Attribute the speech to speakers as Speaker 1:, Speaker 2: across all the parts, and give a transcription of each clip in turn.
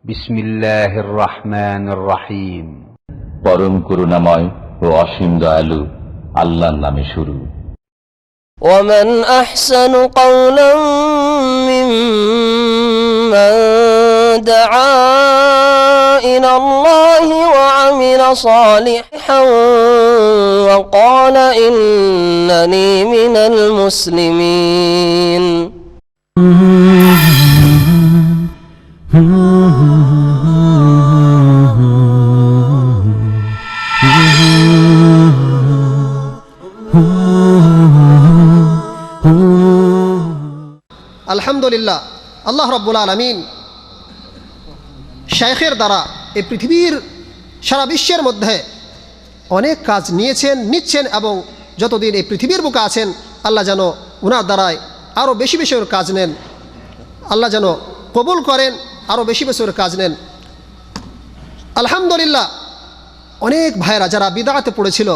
Speaker 1: বিসমিল্লাহির রহমানির রহিম।
Speaker 2: পরম করুণাময় ও অসীম দয়ালু আল্লাহর নামে শুরু।
Speaker 3: ومن أحسن قولا ممن دعا إلى الله وعمل صالحا وقال إنني من المسلمين.
Speaker 4: আলহামদুলিল্লাহ, আল্লাহ রাব্বুল আলামিন শাইখের দ্বারা এই পৃথিবীর সারা বিশ্বের মধ্যে অনেক কাজ নিচ্ছেন এবং যতদিন এই পৃথিবীর বুকে আছেন আল্লাহ যেন ওনার দ্বারায় আরও বেশি বেশি ওর কাজ নেন, আল্লাহ যেন কবুল করেন, আরও বেশি বেশি ওর কাজ নেন। আলহামদুলিল্লাহ, অনেক ভাইরা যারা বিদআতে পড়েছিল,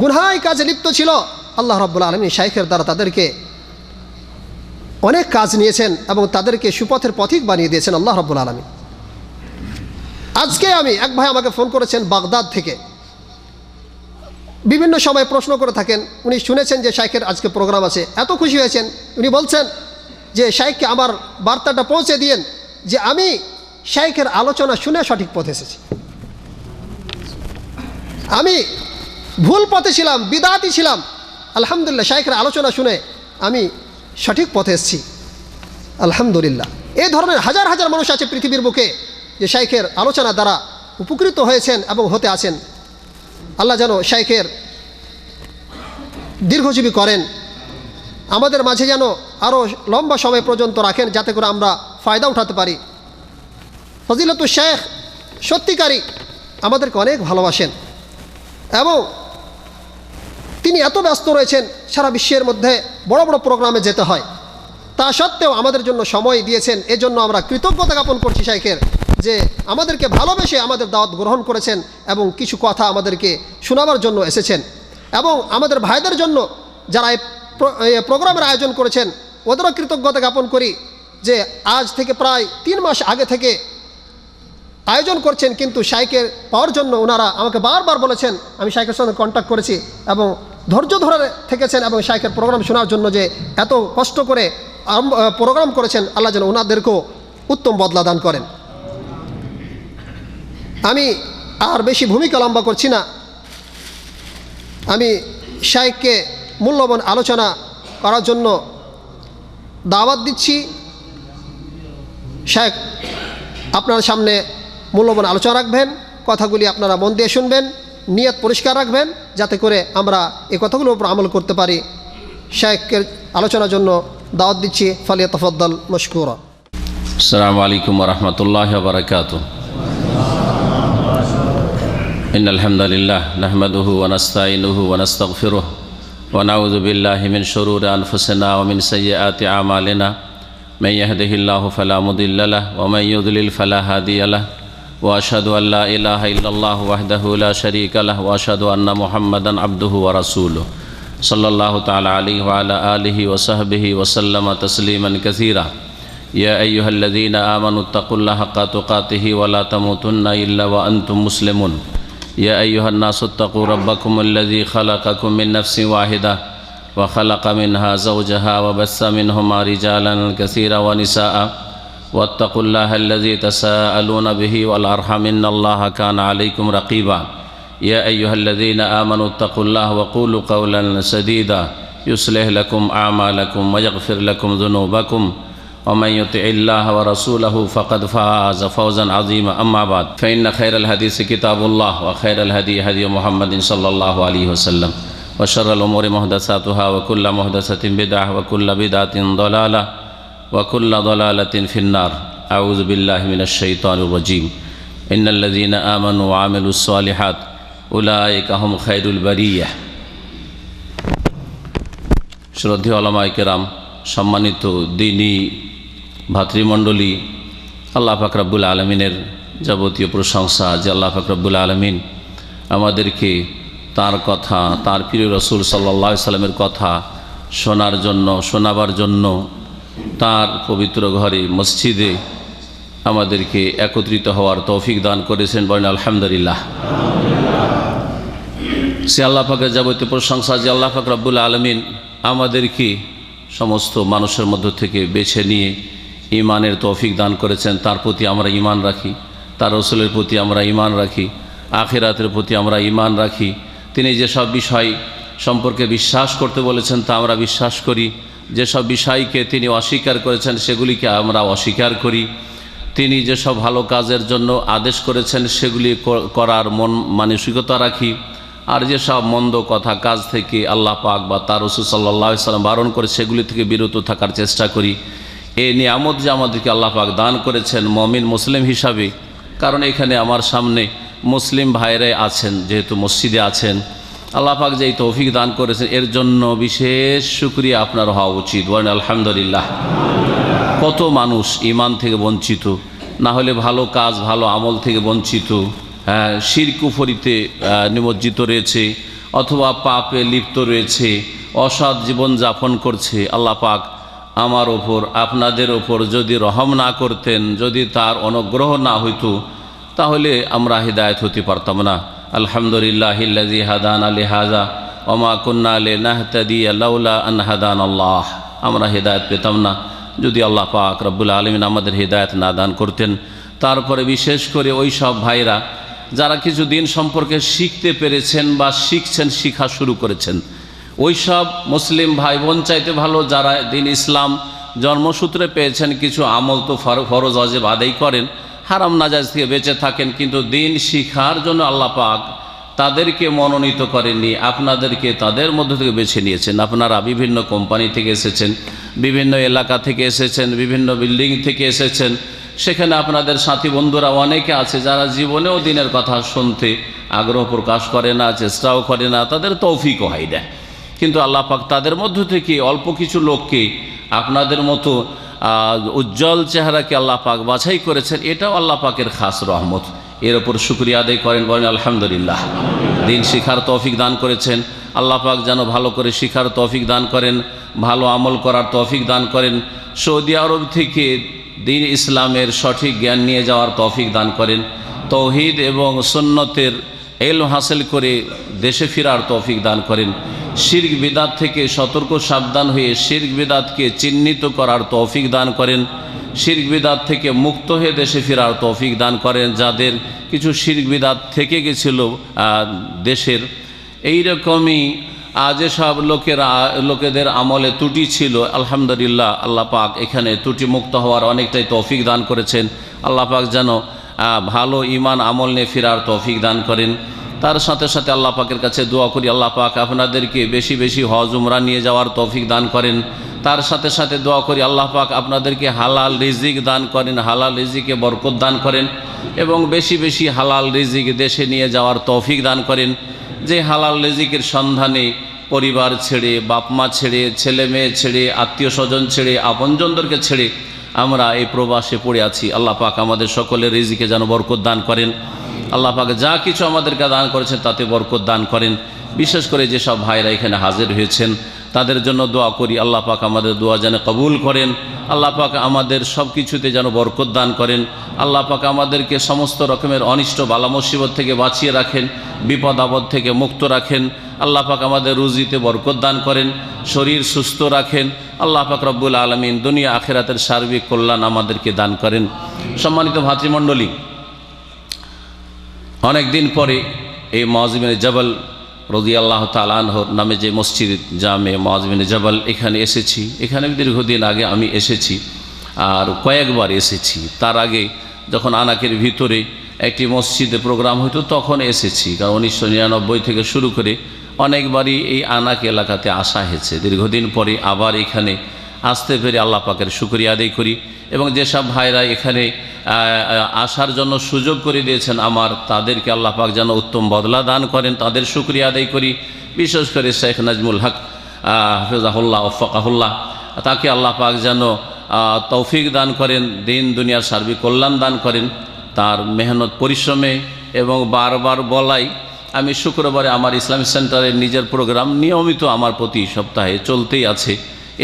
Speaker 4: গুনহায় কাজে লিপ্ত ছিল, আল্লাহ রাব্বুল আলামিন শাইখের দ্বারা তাদেরকে অনেক কাজ নিয়েছেন এবং তাদেরকে সুপথের পথিক বানিয়ে দিয়েছেন আল্লাহ রাব্বুল আলামিন। আজকে এক ভাই আমাকে ফোন করেছেন বাগদাদ থেকে, বিভিন্ন সময় প্রশ্ন করে থাকেন, উনি শুনেছেন যে শাইখের আজকে প্রোগ্রাম আছে, এত খুশি হয়েছেন, উনি বলছেন যে শাইখকে আমার বার্তাটা পৌঁছে দিয়েন যে আমি শাইখের আলোচনা শুনে সঠিক পথে এসেছি, আমি ভুল পথে ছিলাম, বিদআতি ছিলাম, আলহামদুলিল্লাহ শাইখের আলোচনা শুনে আমি সঠিক পথে এসেছি। আলহামদুলিল্লাহ, এই ধরনের হাজার হাজার মানুষ আছে পৃথিবীর বুকে যে শাইখের আলোচনা দ্বারা উপকৃত হয়েছেন এবং হতে আছেন। আল্লাহ যেন শাইখের দীর্ঘজীবী করেন, আমাদের মাঝে যেন আরও লম্বা সময় পর্যন্ত রাখেন যাতে করে আমরা ফায়দা উঠাতে পারি। ফজিলতুল শাইখ সত্যিকারই আমাদেরকে অনেক ভালোবাসেন এবং তিনি এত ব্যস্ত রয়েছেন, সারা বিশ্বের মধ্যে বড় বড় প্রোগ্রামে যেতে হয়, তা সত্ত্বেও আমাদের জন্য সময় দিয়েছেন। এজন্য আমরা কৃতজ্ঞতা জ্ঞাপন করছি শাইখের, যে আমাদেরকে ভালোবেসে আমাদের দাওয়াত গ্রহণ করেছেন এবং কিছু কথা আমাদেরকে শোনাবার জন্য এসেছেন। এবং আমাদের ভাইদের জন্য যারা এই প্রোগ্রামের আয়োজন করেছেন ওদেরও কৃতজ্ঞতা জ্ঞাপন করি যে আজ থেকে প্রায় 3 মাস আগে থেকে আয়োজন করছেন, কিন্তু শাইখের পাওয়ার জন্য ওনারা আমাকে বারবার বলেছেন, আমি শাইখের সঙ্গে কন্ট্যাক্ট করেছি এবং ধৈর্য ধরে থেকেছেন এবং শাইখের প্রোগ্রাম শোনার জন্য যে এত কষ্ট করে প্রোগ্রাম করেছেন, আল্লাহ যেন ওনাদেরকেও উত্তম বদলা দান করেন। আমি আর বেশি ভূমিকা লম্বা করছি না, আমি শাইখকে মূল্যবান আলোচনা করার জন্য দাওয়াত দিচ্ছি। শাইখ আপনার সামনে মূল্যবান আলোচনা রাখবেন, কথাগুলি আপনারা মন দিয়ে শুনবেন, নিয়ত পরিষ্কার রাখবেন যাতে করে আমরা এই কথাগুলোর উপর আমল করতে পারি। শাইখের আলোচনার জন্য দাওয়াত দিচ্ছি, ফালিয়াতাফাদ্দাল মাশকুরা।
Speaker 5: আসসালামু আলাইকুম ওয়া রাহমাতুল্লাহি ওয়া বারাকাতুহু। ইন্নাল হামদালিল্লাহ নাহমাদুহু ওয়া নাস্তাঈনুহু ওয়া নাস্তাগফিরুহু ওয়া নাউযু বিল্লাহি মিন শুরুরি আনফুসিনা ওয়া মিন সাইয়্যাতি আমালিনা মান ইয়াহদিহিল্লাহু ফালা মুদিল্লা লাহু ওয়া মান ইউদ্লিল ফালা হাদিয়া লাহু ওয়া আশহাদু আল লা ইলাহা ইল্লাল্লাহু ওয়াহদাহু লা শারীকা লাহু ওয়া আশহাদু আন্না মুহাম্মাদান আবদুহু ওয়া রাসূলুহু সাল্লাল্লাহু তাআলা আলাইহি ওয়া আলা আলিহি ওয়া সাহবিহি ওয়া সাল্লামা তাসলিমান কাসীরা। ইয়া আইয়ুহাল্লাযীনা আমানুত্তাকুল্লাহা হাক্কা তুকাতিহি ওয়া লা তামুতুন্না ইল্লা ওয়া আনতুম মুসলিমুন। ইয়া আইয়ুহান নাসুত্তাকু রাব্বাকুমুল্লাযী খালাকাকুম মিন নাফসিন ওয়াহিদাহ ওয়া খালাকা মিনহা যাওজাহা ওয়া বাসসা মিনহুমা রিজালান কাসীরা ওয়া নিসাআ ওয়াত্তাকুল্লাহাল্লাযী তাসাআলুনা বিহি ওয়াল আরহাম ইন্নাল্লাহা কানা আলাইকুম রাকীবা। ইয়া আইয়ুহাল্লাযীনা আমানুত্তাকুল্লাহা ওয়া কুলু কাওলান সাদীদা ইউসলিহ লাকুম আ'মালাকুম ওয়া ইয়াগফির লাকুম যুনুবাকুম ওয়া মান ইউতি'ইল্লাহা ওয়া রাসূলাহু ফাকাদ ফাযা ফাওজান আযীমা। আম্মা বাদ, ফাইন্না খায়রাল হাদীসি কিতাবুল্লাহ ওয়া খায়রাল হাদী হাদী মুহাম্মাদিন সাল্লাল্লাহু আলাইহি ওয়াসাল্লাম ওয়া শাররাল উমুরি মুহদাসাতুহা ওয়া কুল্লু মুহদাসাতিন বিদআহ ওয়া কুল্লু বিদআতিন দালালাহ ওয়া কুল্লু দালালাতিন ফিন্নার। আউযু বিল্লাহি মিনাশ শাইতানির রাজীম। ইন্নাল্লাযীনা আমানু ওয়া আমিলুস সালিহাত উলাইকা হুম খায়রুল বারিয়াহ। শ্রদ্ধেয় উলামায়ে কেরাম, সম্মানিত দ্বীনী ভাতৃমণ্ডলী, আল্লাহ পাক রব্বুল আলামিনের যাবতীয় প্রশংসা যে আল্লাহ পাক রব্বুল আলামিন আমাদেরকে তার কথা, তার প্রিয় রাসূল সাল্লাল্লাহু আলাইহি সাল্লামের কথা শোনাবার জন্য তার পবিত্র ঘরে মসজিদে আমাদেরকে একত্রিত হওয়ার তৌফিক দান করেছেন, বলেন আলহামদুলিল্লাহ। সে আল্লাহ পাকের যাবতীয় প্রশংসা যে আল্লাহ পাক রব্বুল আলামিন আমাদেরকে সমস্ত মানুষের মধ্য থেকে বেছে নিয়ে ঈমানের তৌফিক দান করেছেন। তার প্রতি আমরা ঈমান রাখি, তার রসুলের প্রতি আমরা ঈমান রাখি, আখিরাতের প্রতি আমরা ঈমান রাখি। তিনি যেসব বিষয় সম্পর্কে বিশ্বাস করতে বলেছেন তা আমরা বিশ্বাস করি, যেসব বিষয়কে তিনি অস্বীকার করেছেন সেগুলিকে আমরা অস্বীকার করি। তিনি যেসব ভালো কাজের জন্য আদেশ করেছেন সেগুলি করার মন মানসিকতা রাখি, আর যেসব মন্দ কথা কাজ থেকে আল্লাহ পাক বা তার রাসূল সাল্লাল্লাহু আলাইহি ওয়াসাল্লাম বারণ করে সেগুলি থেকে বিরত থাকার চেষ্টা করি। এই নিয়ামত যে আমাদেরকে আল্লাহ পাক দান করেছেন মুমিন মুসলিম হিসাবে, কারণ এখানে আমার সামনে মুসলিম ভাইরাই আছেন, যেহেতু মসজিদে আছেন, আল্লাহ পাক যে এই তৌফিক দান করেছেন এর জন্য বিশেষ শুকরিয়া আপনার হওয়া উচিত, বলেন আলহামদুলিল্লাহ। কত মানুষ ঈমান থেকে বঞ্চিত, না হলে ভালো কাজ ভালো আমল থেকে বঞ্চিত, শিরক কুফরিতে নিমজ্জিত রয়েছে, অথবা পাপে লিপ্ত রয়েছে, অসৎ জীবন যাপন করছে। আল্লাহ পাক আমার ওপর আপনাদের ওপর যদি রহম না করতেন, যদি তার অনুগ্রহ না হইতো, তাহলে আমরা হিদায়াত হতে পারতাম না। আলহামদুলিল্লাহিল্লাযী হাদানা লিহাযা ওয়া মা কুন্না লিনাহতাদিয়া লাউলা আন হাদানাল্লাহ। আমরা হিদায়াত পেতাম না যদি আল্লাহ পাক রব্বুল আলামিন আমাদের হিদায়াত না দান করতেন। তারপরে বিশেষ করে ওই সব ভাইরা যারা কিছু দিন সম্পর্কে শিখতে পেরেছেন বা শিখছেন, শিখা শুরু করেছেন, ওই সব মুসলিম ভাই বোন চাইতে ভালো যারা দিন ইসলাম জন্মসূত্রে পেয়েছেন, কিছু আমল তো ফরজ ওয়াজিব আদায় করেন, হারাম নাজায়েজ থেকে বেঁচে থাকেন, কিন্তু দিন শিখার জন্য আল্লাহ পাক তাদেরকে মনোনীত করেননি, আপনাদেরকে তাদের মধ্য থেকে বেছে নিয়েছেন। আপনারা বিভিন্ন কোম্পানি থেকে এসেছেন, বিভিন্ন এলাকা থেকে এসেছেন, বিভিন্ন বিল্ডিং থেকে এসেছেন, সেখানে আপনাদের সাথী বন্ধুরা অনেকে আছে যারা জীবনেও দিনের কথা শুনতে আগ্রহ প্রকাশ করে না, চেষ্টাও করে না, তাদের তৌফিকও হয় না। কিন্তু আল্লাহ পাক তাদের মধ্য থেকে অল্প কিছু লোককে আপনাদের মতো উজ্জ্বল চেহারাকে আল্লাহ পাক বাছাই করেছেন, এটাও আল্লাহ পাকের খাস রহমত। এর ওপর শুকরিয়া আদায় করেন, বলেন আলহামদুলিল্লাহ। দিন শিখার তৌফিক দান করেছেন, আল্লাহ পাক যেন ভালো করে শিখার তৌফিক দান করেন, ভালো আমল করার তৌফিক দান করেন। সৌদি আরব থেকে দিন ইসলামের সঠিক জ্ঞান নিয়ে যাওয়ার তৌফিক দান করেন, তৌহিদ এবং সুন্নতের ইলম হাসিল করে দেশে ফেরার তৌফিক দান করেন, শিরক বিদআত থেকে সতর্ক সাবধান হয়ে শিরক বিদআতকে চিহ্নিত করার তৌফিক দান করেন, শিরক বিদআত থেকে মুক্ত হয়ে দেশে ফেরার তৌফিক দান করেন। যাদের কিছু শিরক বিদআত থেকে গেছিল দেশের, এইরকমই যেসব লোকেদের আমলে ত্রুটি ছিল, আলহামদুলিল্লাহ আল্লাহ পাক এখানে ত্রুটি মুক্ত হওয়ার অনেকটাই তৌফিক দান করেছেন। আল্লাহ পাক যেন ভালো ঈমান আমল নিয়ে ফেরার তৌফিক দান করেন। তার সাথে সাথে আল্লাহ পাকের কাছে দোয়া করি আল্লাহ পাক আপনাদেরকে বেশি বেশি হজ উমরা নিয়ে যাওয়ার তৌফিক দান করেন। তার সাথে সাথে দোয়া করি আল্লাহ পাক আপনাদেরকে হালাল রিজিক দান করেন, হালাল রিজিকে বরকত দান করেন, এবং বেশি বেশি হালাল রিজিক দেশে নিয়ে যাওয়ার তৌফিক দান করেন। যে হালাল রিজিকের সন্ধানে পরিবার ছেড়ে, বাপ মা ছেড়ে, ছেলে মেয়ে ছেড়ে, আত্মীয় স্বজন ছেড়ে, আপনজনদেরকে ছেড়ে আমরা এই প্রবাসে পড়ে আছি, আল্লাহ পাক আমাদের সকলের রিজিকে যেন বরকত দান করেন। আল্লাহ পাক যা কিছু আমাদেরকে দান করেছেন তাতে বরকত দান করেন। বিশেষ করে যেসব ভাইরা এখানে হাজির হয়েছেন তাদের জন্য দোয়া করি আল্লাহ পাক আমাদের দোয়া যেন কবুল করেন, আল্লাহ পাক আমাদের সব কিছুতে যেন বরকত দান করেন, আল্লাহ পাক আমাদেরকে সমস্ত রকমের অনিষ্ট বালা মুসিবত থেকে বাঁচিয়ে রাখেন, বিপদ আপদ থেকে মুক্ত রাখেন, আল্লাহ পাক আমাদের রুজিতে বরকত দান করেন, শরীর সুস্থ রাখেন, আল্লাহ পাক রব্বুল আলামিন দুনিয়া আখিরাতের সার্বিক কল্যাণ আমাদেরকে দান করেন। সম্মানিত ভাতৃমণ্ডলী, অনেক দিন পরে এই মুআয বিন জাবাল রাদিয়াল্লাহু তাআলা আনহুর নামে যে মসজিদ জামে মুআয বিন জাবাল, এখানে এসেছি। এখানে দীর্ঘদিন আগে আমি এসেছি আর কয়েকবার এসেছি। তার আগে যখন আনাকের ভিতরে একটি মসজিদে প্রোগ্রাম হতো তখন এসেছি, কারণ 1999 থেকে শুরু করে অনেকবারই এই আনাক এলাকাতে আসা হয়েছে। দীর্ঘদিন পরে আবার এখানে আসতে পেরে আল্লাহ পাকের শুকরিয়া আদায় করি, এবং যেসব ভাইরা এখানে আসার জন্য সুযোগ করে দিয়েছেন আমার, তাদেরকে আল্লাহ পাক যেন উত্তম বদলা দান করেন, তাদের শুকরিয়া আদায় করি। বিশেষ করে শেখ নাজমুল হক হাফিজাহুল্লাহ ওয়াফাকাহুল্লাহ, তাকে আল্লাহ পাক যেন তৌফিক দান করেন, দিন দুনিয়ার সার্বিক কল্যাণ দান করেন। তার মেহনত পরিশ্রমে এবং বারবার বলাই, আমি শুক্রবারে আমার ইসলামিক সেন্টারের নিজের প্রোগ্রাম নিয়মিত আমার প্রতি সপ্তাহে চলতেই আছে।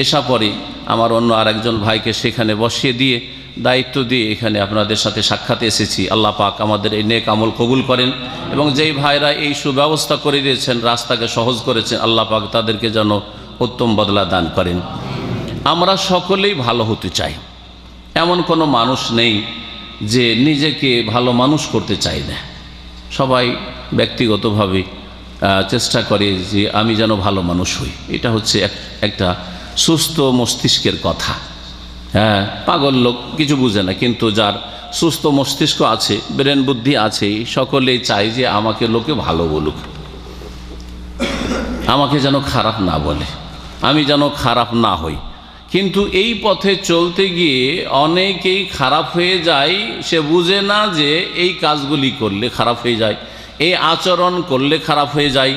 Speaker 5: এসা পরে আমার অন্য আরেকজন ভাইকে সেখানে বসিয়ে দিয়ে দায়িত্ব দিয়ে এখানে আপনাদের সাথে সাক্ষাতে এসেছি। আল্লাহ পাক আমাদের এই নেক আমল কবুল করেন এবং যেই ভাইরা এই সুব্যবস্থা করে দিয়েছেন, রাস্তাকে সহজ করেছেন, আল্লাহ পাক তাদেরকে যেন উত্তম বদলা দান করেন। আমরা সকলেই ভালো হতে চাই, এমন কোনো মানুষ নেই যে নিজেকে ভালো মানুষ করতে চায় না। সবাই ব্যক্তিগতভাবে চেষ্টা করে যে আমি যেন ভালো মানুষ হই। এটা হচ্ছে একটা সুস্থ মস্তিষ্কের কথা। হ্যাঁ, পাগল লোক কিছু বুঝে না, কিন্তু যার সুস্থ মস্তিষ্ক আছে, ব্রেন বুদ্ধি আছে, সকলেই চায় যে আমাকে লোকে ভালো বলুক, আমাকে যেন খারাপ না বলে, আমি যেন খারাপ না হই। কিন্তু এই পথে চলতে গিয়ে অনেকেই খারাপ হয়ে যায়, সে বুঝে না যে এই কাজগুলি করলে খারাপ হয়ে যায়, এই আচরণ করলে খারাপ হয়ে যায়,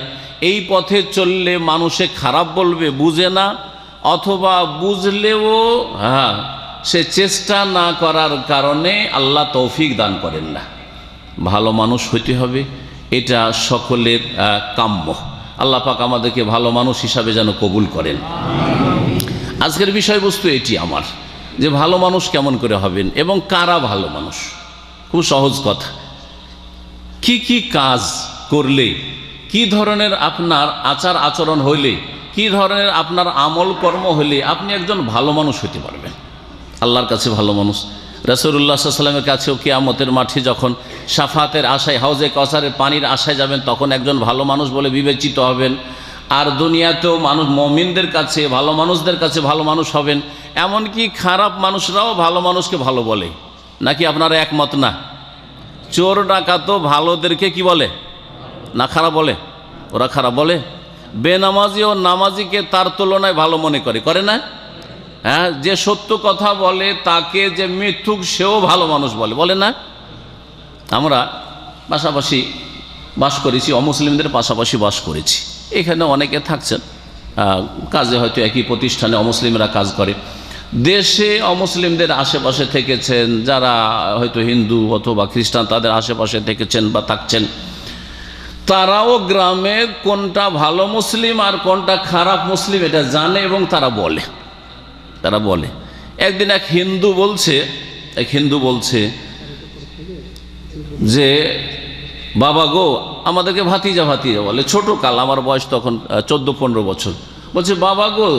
Speaker 5: এই পথে চললে মানুষে খারাপ বলবে, বুঝে না, অথবা বুঝলেও সে চেষ্টা না করার কারণে আল্লাহ তৌফিক দান করেন না। ভালো মানুষ হইতে হবে, এটা সকলের কাম্য। আল্লাহ পাক আমাদেরকে ভালো মানুষ হিসাবে যেন কবুল করেন। আজকের বিষয়বস্তু এটি আমার, যে ভালো মানুষ কেমন করে হবেন এবং কারা ভালো মানুষ। খুব সহজ কথা। কি কি কাজ করলে, কি ধরনের আপনার আচার আচরণ হইলে, কি ধরনের আপনার আমল কর্ম হইলে আপনি একজন ভালো মানুষ হতে পারবেন, আল্লাহর কাছে ভালো মানুষ। রাসূলুল্লাহ সাল্লাল্লাহু আলাইহি ওয়াসাল্লামের কাছেও কিয়ামতের মাঠে যখন শাফাতের আশায়, হাউজে কাউসারের পানির আশায় যাবেন, তখন একজন ভালো মানুষ বলে বিবেচিত হবেন। আর দুনিয়াতেও মানুষ, মুমিনদের কাছে, ভালো মানুষদের কাছে ভালো মানুষ হবেন। এমনকি খারাপ মানুষরাও ভালো মানুষকে ভালো বলে, নাকি আপনারা একমত না? চোর ডাকাতও ভালোদেরকে কি বলে না, খারাপ বলে? ওরা খারাপ বলে। বেনামাজি ও নামাজিকে তার তুলনায় ভালো মনে করে না? হ্যাঁ, যে সত্য কথা বলে তাকে যে মিথ্যুক সেও ভালো মানুষ বলে না? আমরা পাশাপাশি বাস করেছি, অমুসলিমদের পাশাপাশি বাস করেছি। এখানে অনেকে থাকছেন কাজে, হয়তো একই প্রতিষ্ঠানে অমুসলিমরা কাজ করে। দেশে অমুসলিমদের আশেপাশে থেকেছেন, যারা হয়তো হিন্দু অথবা খ্রিস্টান, তাদের আশেপাশে থেকেছেন বা থাকছেন। তারাও গ্রামে কোনটা ভালো মুসলিম আর কোনটা খারাপ মুসলিম এটা জানে এবং তারা বলে। একদিন এক হিন্দু বলছে যে বাবা গো, আমাদেরকে ভাতিজা বলে, ছোট কাল, আমার বয়স তখন 14-15 বছর। বলছে, বাবা গো,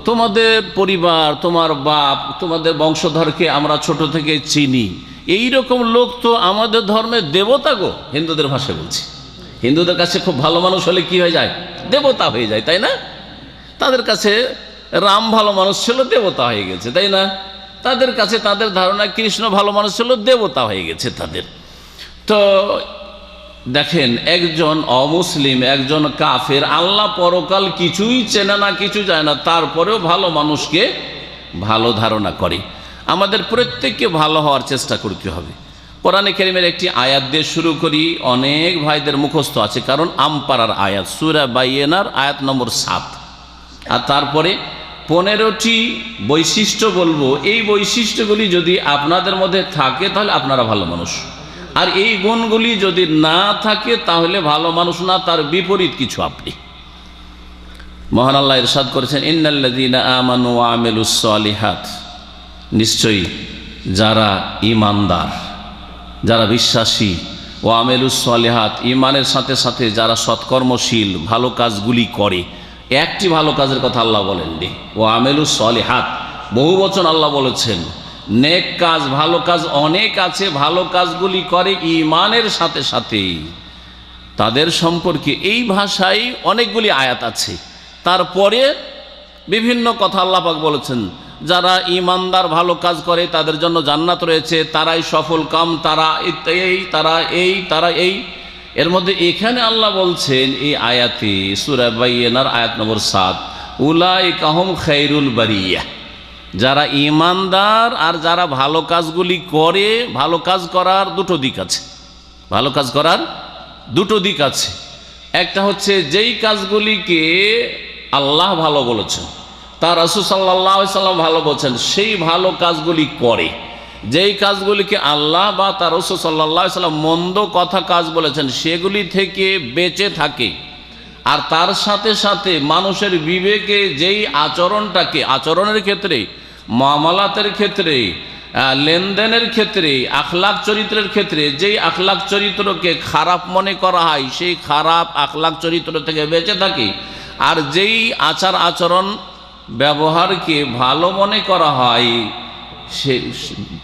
Speaker 5: তোমাদের পরিবার, তোমার বাপ, তোমাদের বংশধরকে আমরা ছোট থেকে চিনি, এই রকম লোক তো আমাদের ধর্মের দেবতা গো। হিন্দুদের ভাষায় বলছি। হিন্দুদের কাছে খুব ভালো মানুষ হলে কি হয়ে যায়? দেবতা হয়ে যায়, তাই না? তাদের কাছে রাম ভালো মানুষ ছিল, দেবতা হয়ে গেছে, তাই না? তাদের কাছে, তাদের ধারণা কৃষ্ণ ভালো মানুষ ছিল, দেবতা হয়ে গেছে তাদের। তো দেখেন, একজন অমুসলিম, একজন কাফের, আল্লাহ পরকাল কিছুই চেনে না, কিছু জানে না, তারপরেও ভালো মানুষকে ভালো ধারণা করে। আমাদের প্রত্যেককে ভালো হওয়ার চেষ্টা করতে হবে। কোরআনে কারীমের একটি আয়াত দিয়ে শুরু করি, অনেক ভাইদের মুখস্থ আছে, কারণ আমপাড়ার আয়াত, সূরা বাইয়িনার আয়াত নম্বর 7। আর তারপরে 15টি বৈশিষ্ট্য বলবো। এই বৈশিষ্ট্যগুলি যদি আপনাদের মধ্যে থাকে তাহলে আপনারা ভালো মানুষ, আর এই গুণগুলি যদি না থাকে তাহলে ভালো মানুষ না, তার বিপরীত কিছু আপনি। মহান আল্লাহ ইরশাদ করেছেন, ইন্নাল্লাযীনা আমানু ওয়া আমিলুস সালিহাত, নিশ্চয়ই যারা ঈমানদার, যারা বিশ্বাসী, ওয়া আমিলুস সালিহাত, ঈমানের সাথে সাথে যারা সৎকর্মশীল, ভালো কাজগুলি করে। একটি ভালো কাজের কথা আল্লাহ বলেননি, ওয়া আমিলুস সালিহাত বহু বচন আল্লাহ বলেছেন। নেক কাজ, ভালো কাজ অনেক আছে, ভালো কাজগুলি করে ঈমানের সাথে সাথে, তাদের সম্পর্কে এই ভাষায় অনেকগুলি আয়াত আছে। তারপরে বিভিন্ন কথা আল্লাহ পাক বলেছেন, যারা ঈমানদার ভালো কাজ করে তাদের জন্য জান্নাত রয়েছে, তারাই সফল কাম, তারা এই। এর মধ্যে এখানে আল্লাহ বলছেন এই আয়াতে, সূরা বাইয়িনার আয়াত নম্বর 7, উলাইকা হুম খায়রুল বারিয়া, যারা ঈমানদার আর যারা ভালো কাজগুলি করে। ভালো কাজ করার দুটো দিক আছে, ভালো কাজ করার দুটো দিক আছে। একটা হচ্ছে যেই কাজগুলিকে আল্লাহ ভালো বলেছেন, তার রাসূল সাল্লাল্লাহু আলাইহি সাল্লাম ভালো বলছেন, সেই ভালো কাজগুলি করে। যেই কাজগুলিকে আল্লাহ বা তার রাসূল সাল্লাল্লাহু আলাইহি সাল্লাম মন্দ কথা কাজ বলেছেন, সেগুলি থেকে বেঁচে থাকে। আর তার সাথে সাথে মানুষের বিবেকে যেই আচরণটাকে, আচরণের ক্ষেত্রে, মামলাতের ক্ষেত্রে, লেনদেনের ক্ষেত্রে, আখলাক চরিত্রের ক্ষেত্রে যেই আখলাক চরিত্রকে খারাপ মনে করা হয় সেই খারাপ আখলাক চরিত্র থেকে বেঁচে থাকি, আর যেই আচার আচরণ ব্যবহারকে ভালো মনে করা হয় সে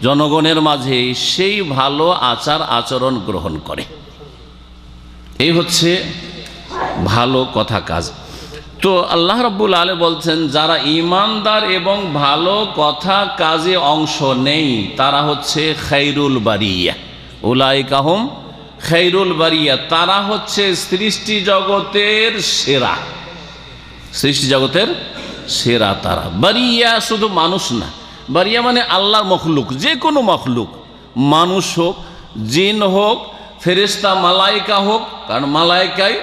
Speaker 5: জনগণের মাঝে সেই ভালো আচার আচরণ গ্রহণ করে। এই হচ্ছে ভালো কথা কাজ। তো আল্লাহ রাব্বুল আলামিন বলছেন যারা ঈমানদার এবং ভালো কথা কাজে অংশ নেই তারা হচ্ছে খায়রুল বারিয়া, উলাইকা হুম খায়রুল বারিয়া, তারা হচ্ছে সৃষ্টি জগতের সেরা, সৃষ্টি জগতের সেরা তারা। বারিয়া শুধু মানুষ না, বারিয়া মানে আল্লাহর মখলুক, যে কোনো মখলুক, মানুষ হোক, জিন হোক, ফেরেশতা মালাইকা হোক, কারণ মালাইকাই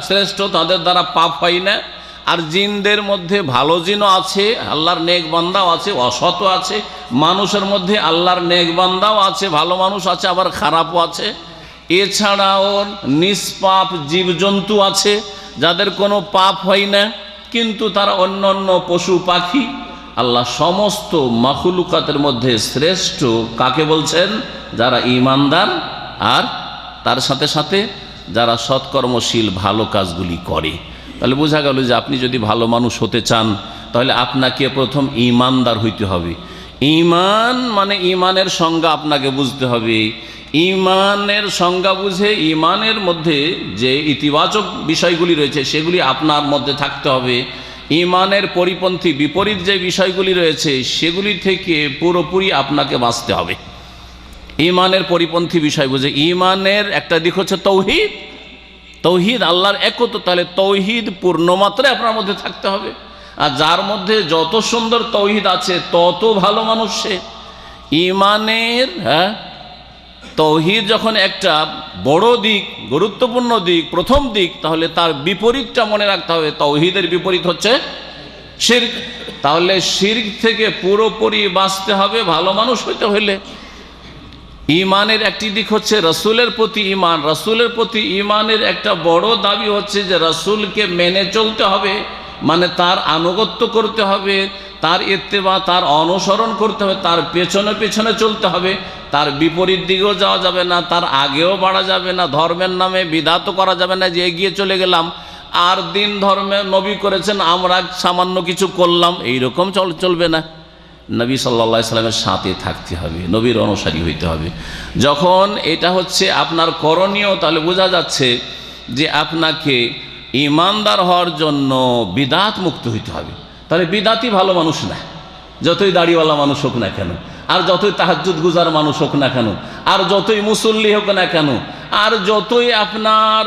Speaker 5: শ্রেষ্ঠ, তাদের দ্বারা পাপ হয় না। আর জিনদের মধ্যে ভালো জিনও আছে, আল্লাহর নেক বান্দাও আছে, অসৎও আছে। মানুষের মধ্যে আল্লাহর নেক বান্দাও আছে, ভালো মানুষ আছে, আবার খারাপও আছে। এছাড়াও নিষ্পাপ জীবজন্তু আছে যাদের কোনো পাপ হয় না, কিন্তু তারা অন্য অন্য পশু পাখি। আল্লাহ সমস্ত মাখলুকাতের মধ্যে শ্রেষ্ঠ কাকে বলছেন? যারা ঈমানদার আর তার সাথে সাথে যারা সৎকর্মশীল ভালো কাজগুলি করে। তাহলে বোঝা গেল যে আপনি যদি ভালো মানুষ হতে চান তাহলে আপনাকে প্রথম ঈমানদার হইতে হবে। ঈমান মানে ঈমানের সংজ্ঞা আপনাকে বুঝতে হবে। ঈমানের সংজ্ঞা বুঝে ঈমানের মধ্যে যে ইতিবাচক বিষয়গুলি রয়েছে সেগুলি আপনার মধ্যে থাকতে হবে। ঈমানের পরিপন্থী বিপরীত যে বিষয়গুলি রয়েছে সেগুলি থেকে পুরোপুরি আপনাকে বাঁচতে হবে। ঈমানের পরিপন্থী বিষয় বুঝে, ঈমানের একটা দিক হচ্ছে তৌহিদ, তৌহিদ আল্লাহর একত্ব, তাহলে তৌহিদ পূর্ণমাত্রায় আপনার মধ্যে থাকতে হবে। আর যার মধ্যে যত সুন্দর তৌহিদ আছে তত ভালো মানুষ সে। ঈমানের তৌহিদ যখন একটা বড় দিক, গুরুত্বপূর্ণ দিক, প্রথম দিক, তাহলে তার বিপরীতটা মনে রাখতে হবে। তৌহিদের বিপরীত হচ্ছে শিরক। তাহলে শিরক থেকে পুরোপুরি বাঁচতে হবে ভালো মানুষ হইতে হইলে। ঈমানের একটি দিক হচ্ছে রাসূলের প্রতি ঈমান। রাসূলের প্রতি ঈমানের একটা বড় দাবি হচ্ছে যে রাসূলকে মেনে চলতে হবে, মানে তার আনুগত্য করতে হবে, তার ইত্তেবা, তার অনুসরণ করতে হবে, তার পেছনে পেছনে চলতে হবে। তার বিপরীত দিকেও যাওয়া যাবে না, তার আগেও বাড়া যাবে না। ধর্মের নামে বিধাত করা যাবে না যে এগিয়ে চলে গেলাম আর দিন ধর্মে নবী করেছেন আমরা সামান্য কিছু করলাম, এইরকম চলবে না। নবী সাল্লাল্লাহু আলাইহি সাল্লামের সাথে থাকতে হবে, নবীর অনুসারী হইতে হবে। যখন এটা হচ্ছে আপনার করণীয়, তাহলে বোঝা যাচ্ছে যে আপনাকে ঈমানদার হওয়ার জন্য বিদাত মুক্ত হইতে হবে। তাহলে বিদাতি ভালো মানুষ না, যতই দাড়িওয়ালা মানুষ হোক না কেন, আর যতই তাহাজ্জুদ গুজার মানুষ হোক না কেন, আর যতই মুসল্লি হোক না কেন, আর যতই আপনার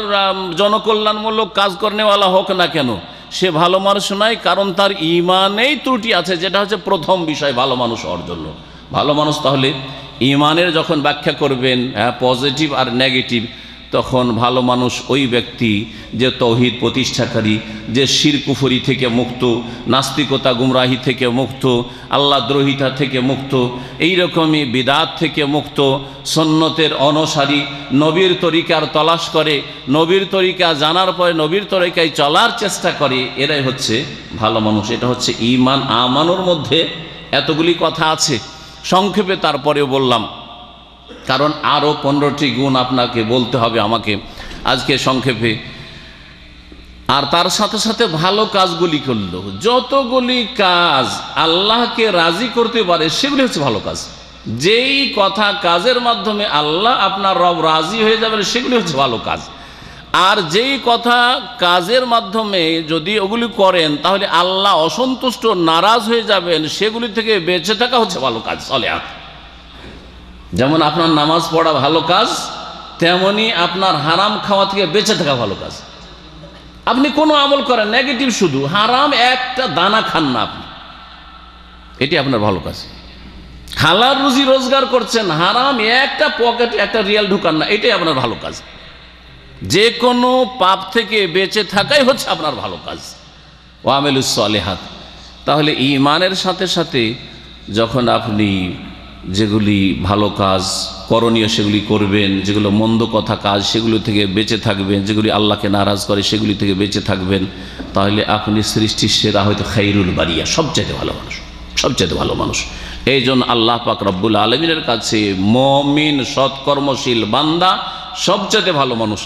Speaker 5: জনকল্যাণমূলক কাজ করেওয়ালা হোক না কেন, সে ভালো মানুষ নয়। কারণ তার ঈমানেই ত্রুটি আছে, যেটা হচ্ছে প্রথম বিষয় ভালো মানুষ হওয়ার জন্য। ভালো মানুষ তাহলে ঈমানের যখন ব্যাখ্যা করবেন পজিটিভ আর নেগেটিভ, তখন ভালো মানুষ ওই ব্যক্তি যে তৌহিদ প্রতিষ্ঠাকারী, যে শিরক কুফরি থেকে মুক্ত, নাস্তিকতা গুমরাহি থেকে মুক্ত, আল্লাহ দ্রোহিতা থেকে মুক্ত, এইরকমই বিদাত থেকে মুক্ত, সুন্নতের অনুসারী, নবীর তরিকার তলাশ করে, নবীর তরিকা জানার পরে নবীর তরিকায় চলার চেষ্টা করে, এরাই হচ্ছে ভালো মানুষ। এটা হচ্ছে ঈমান। আমানুর মধ্যে এতগুলি কথা আছে, সংক্ষেপে তারপরেও বললাম, কারণ আরও 15টি গুণ আপনাকে বলতে হবে আমাকে আজকে সংক্ষেপে। আর তার সাথে সাথে ভালো কাজগুলি করলো, যতগুলি কাজ আল্লাহকে রাজি করতে পারে সেগুলি হচ্ছে ভালো কাজ। যেই কথা কাজের মাধ্যমে আল্লাহ আপনার রব রাজি হয়ে যাবেন সেগুলি হচ্ছে ভালো কাজ। আর যেই কথা কাজের মাধ্যমে যদি ওগুলি করেন তাহলে আল্লাহ অসন্তুষ্ট নারাজ হয়ে যাবেন, সেগুলি থেকে বেঁচে থাকা হচ্ছে ভালো কাজ, সলেহাত। যেমন আপনার নামাজ পড়া ভালো কাজ, তেমনি আপনার হারাম খাওয়া থেকে বেঁচে থাকা ভালো কাজ। আপনি কোনো আমল করেন নেগেটিভ, শুধু হারাম একটা দানা খান না আপনি, এটি আপনার ভালো কাজ। হালাল রুজি রোজগার করছেন, হারাম একটা পকেটে একটা রিয়াল ঢুকান না, এটাই আপনার ভালো কাজ। যে কোনো পাপ থেকে বেঁচে থাকাই হচ্ছে আপনার ভালো কাজ, ওয়ামেলুস সলেহাত। তাহলে ঈমানের সাথে সাথে যখন আপনি যেগুলি ভালো কাজ করণীয় সেগুলি করবেন, যেগুলো মন্দ কথা কাজ সেগুলো থেকে বেঁচে থাকবেন, যেগুলি আল্লাহকে নারাজ করে সেগুলি থেকে বেঁচে থাকবেন, তাহলে আপনি সৃষ্টির সেরা হয়তো খায়রুল বারিয়া, সবচেয়ে ভালো মানুষ, সবচেয়ে ভালো মানুষ। এই জন্য আল্লাহ পাক রব্বুল আলমিনের কাছে মুমিন সৎকর্মশীল বান্দা সবচেয়ে ভালো মানুষ,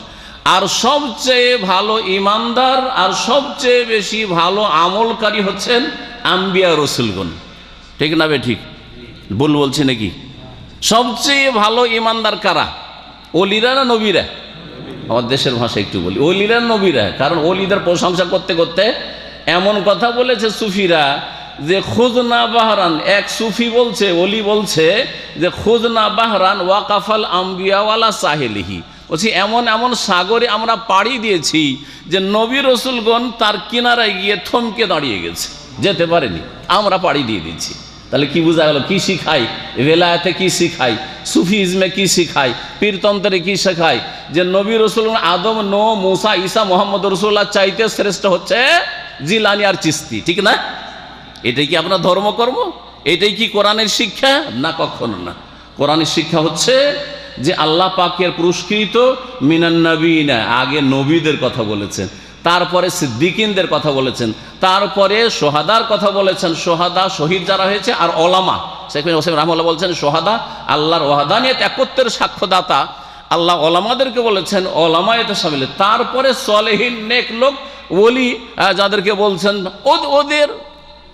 Speaker 5: আর সবচেয়ে ভালো ইমানদার আর সবচেয়ে বেশি ভালো আমলকারী হচ্ছেন আম্বিয়া রসুলগণ। ঠিক না বে ঠিক? ভুল বলছি নাকি? সবচেয়ে ভালো ইমানদার কারা? ওলিরা না নবীরা? আমার দেশের ভাষা একটু বলি, ওলিরা নবীরা। কারণ ওলিদের প্রশংসা করতে করতে এমন কথা বলেছে সুফিরা যে খুজনা বাহরান, এক সুফি বলছে, ওলি বলছে যে খুজনা বাহরান ওয়াকাফাল আম্বিয়া ওয়ালা সাহেলিহি, বলছি এমন এমন সাগরে আমরা পাড়ি দিয়েছি যে নবী রসুলগণ তার কিনারায় গিয়ে থমকে দাঁড়িয়ে গেছে, যেতে পারেনি, আমরা পাড়ি দিয়ে দিচ্ছি। তাহলে কি বোঝা গেল? কি শিখাই? বেলায়েতে কি শিখাই? সুফিজমে কি শিখাই? পীরতন্ত্রে কি শেখায়? যে নবী রসুল আদম, নো, মুসা, ঈসা, মোহাম্মদ রসুল্লাহ চাইতে শ্রেষ্ঠ হচ্ছে জিলানি আর চিস্তি। ঠিক না? এটাই কি আপনার ধর্মকর্ম? এটাই কি কোরআনের শিক্ষা? না, কখনো না। কোরআনের শিক্ষা হচ্ছে যে আল্লাহ পাকের পুরস্কৃত মিনান নবীনা, আগে নবীদের কথা বলেছেন, তারপরে সিদ্দিকিনদের কথা বলেছেন, তারপরে সোহাদার কথা বলেছেন, সোহাদা শহীদ যারা হয়েছে, আর ওলামা। শেখ হোসেন রাহমাতুল্লাহ বলছেন সোহাদা আল্লাহর ওয়াহদানিয়ত একত্বের সাক্ষ্যদাতা, আল্লাহ ওলামাদেরকে বলেছেন ওলামায়েতে শামিল। তারপরে সলেহীন নেক লোক ওলি যাদেরকে বলছেন ওদের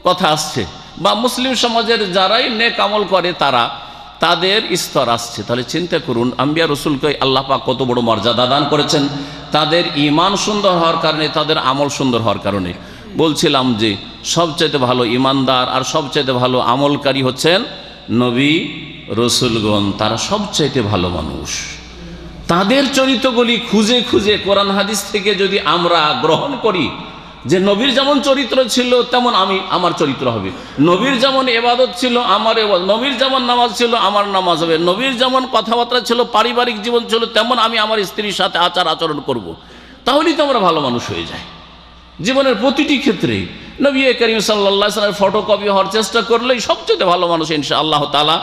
Speaker 5: কথা আসছে, বা মুসলিম সমাজের যারাই নেক আমল করে তারা, তাদের স্তর আসছে। তাহলে চিন্তা করুন আম্বিয়া রসুলকে আল্লাহ পাক কত বড় মর্যাদা দান করেছেন, তাদের ঈমান সুন্দর হওয়ার কারণে, তাদের আমল সুন্দর হওয়ার কারণে। বলছিলাম যে সবচাইতে ভালো ইমানদার আর সবচাইতে ভালো আমলকারী হচ্ছেন নবী রসুলগণ, তারা সবচাইতে ভালো মানুষ। তাদের চরিত্রগুলি খুঁজে খুঁজে কোরআন হাদিস থেকে যদি আমরা গ্রহণ করি, যে নবীর যেমন চরিত্র ছিল তেমন আমার চরিত্র হবে, নবীর যেমন ইবাদত ছিল আমার ইবাদত, নবীর যেমন নামাজ ছিল আমার নামাজ হবে, নবীর যেমন কথাবার্তা ছিল, পারিবারিক জীবন ছিল, তেমন আমি আমার স্ত্রীর সাথে আচার আচরণ করব, তাহলেই তো আমরা ভালো মানুষ হয়ে যাই। জীবনের প্রতিটি ক্ষেত্রে নবী করিম সাল্লাল্লাহু আলাইহি ওয়াসাল্লামের ফটোকপি হওয়ার চেষ্টা করলেই সবচেয়ে ভালো মানুষ ইনশাআল্লাহ তাআলা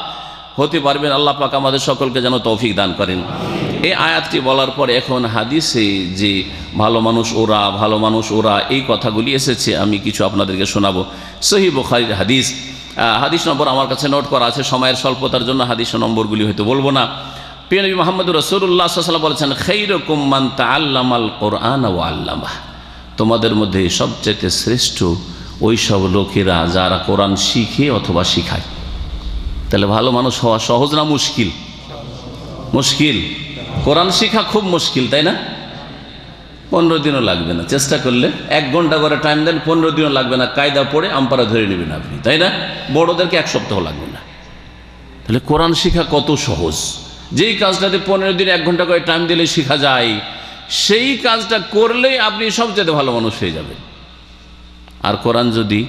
Speaker 5: হতে পারবেন। আল্লাহ পাক আমাদের সকলকে যেন তৌফিক দান করেন। এই আয়াতটি বলার পরে এখন হাদিসে যে ভালো মানুষ ওরা, ভালো মানুষ ওরা, এই কথাগুলি এসেছে, আমি কিছু আপনাদেরকে শোনাবো। সহিহ বুখারীর হাদিস, হাদিস নম্বর আমার কাছে নোট করা আছে, সময়ের স্বল্পতার জন্য হাদিস নম্বরগুলি হয়তো বলবো না। প্রিয় নবী মুহাম্মদ রাসূলুল্লাহ সাল্লাল্লাহু আলাইহি ওয়াসাল্লাম বলেছেন, খায়রুকুম মান তাআল্লামাল কুরআন ওয়া আল্লামাহ, তোমাদের মধ্যে সবচেয়ে শ্রেষ্ঠ ওই সব লোকেরা যারা কোরআন শিখে অথবা শিখায়। তাহলে ভালো মানুষ হওয়া সহজ না মুশকিল? মুশকিল। কোরআন শিখা খুব মুশকিল, তাই না? 15 দিনও লাগবে না, চেষ্টা করলে 1 ঘন্টা করে টাইম দেন, 15 দিনও লাগবে না, কায়দা পড়ে আম্পারা ধরে নেবেন আপনি, তাই না? বড়োদেরকে 1 সপ্তাহ লাগবে না। তাহলে কোরআন শিখা কত সহজ। যেই কাজটাতে 15 দিন 1 ঘন্টা করে টাইম দিলে শেখা যায়, সেই কাজটা করলেই আপনি সবচেয়ে ভালো মানুষ হয়ে যাবেন। আর কোরআন যদি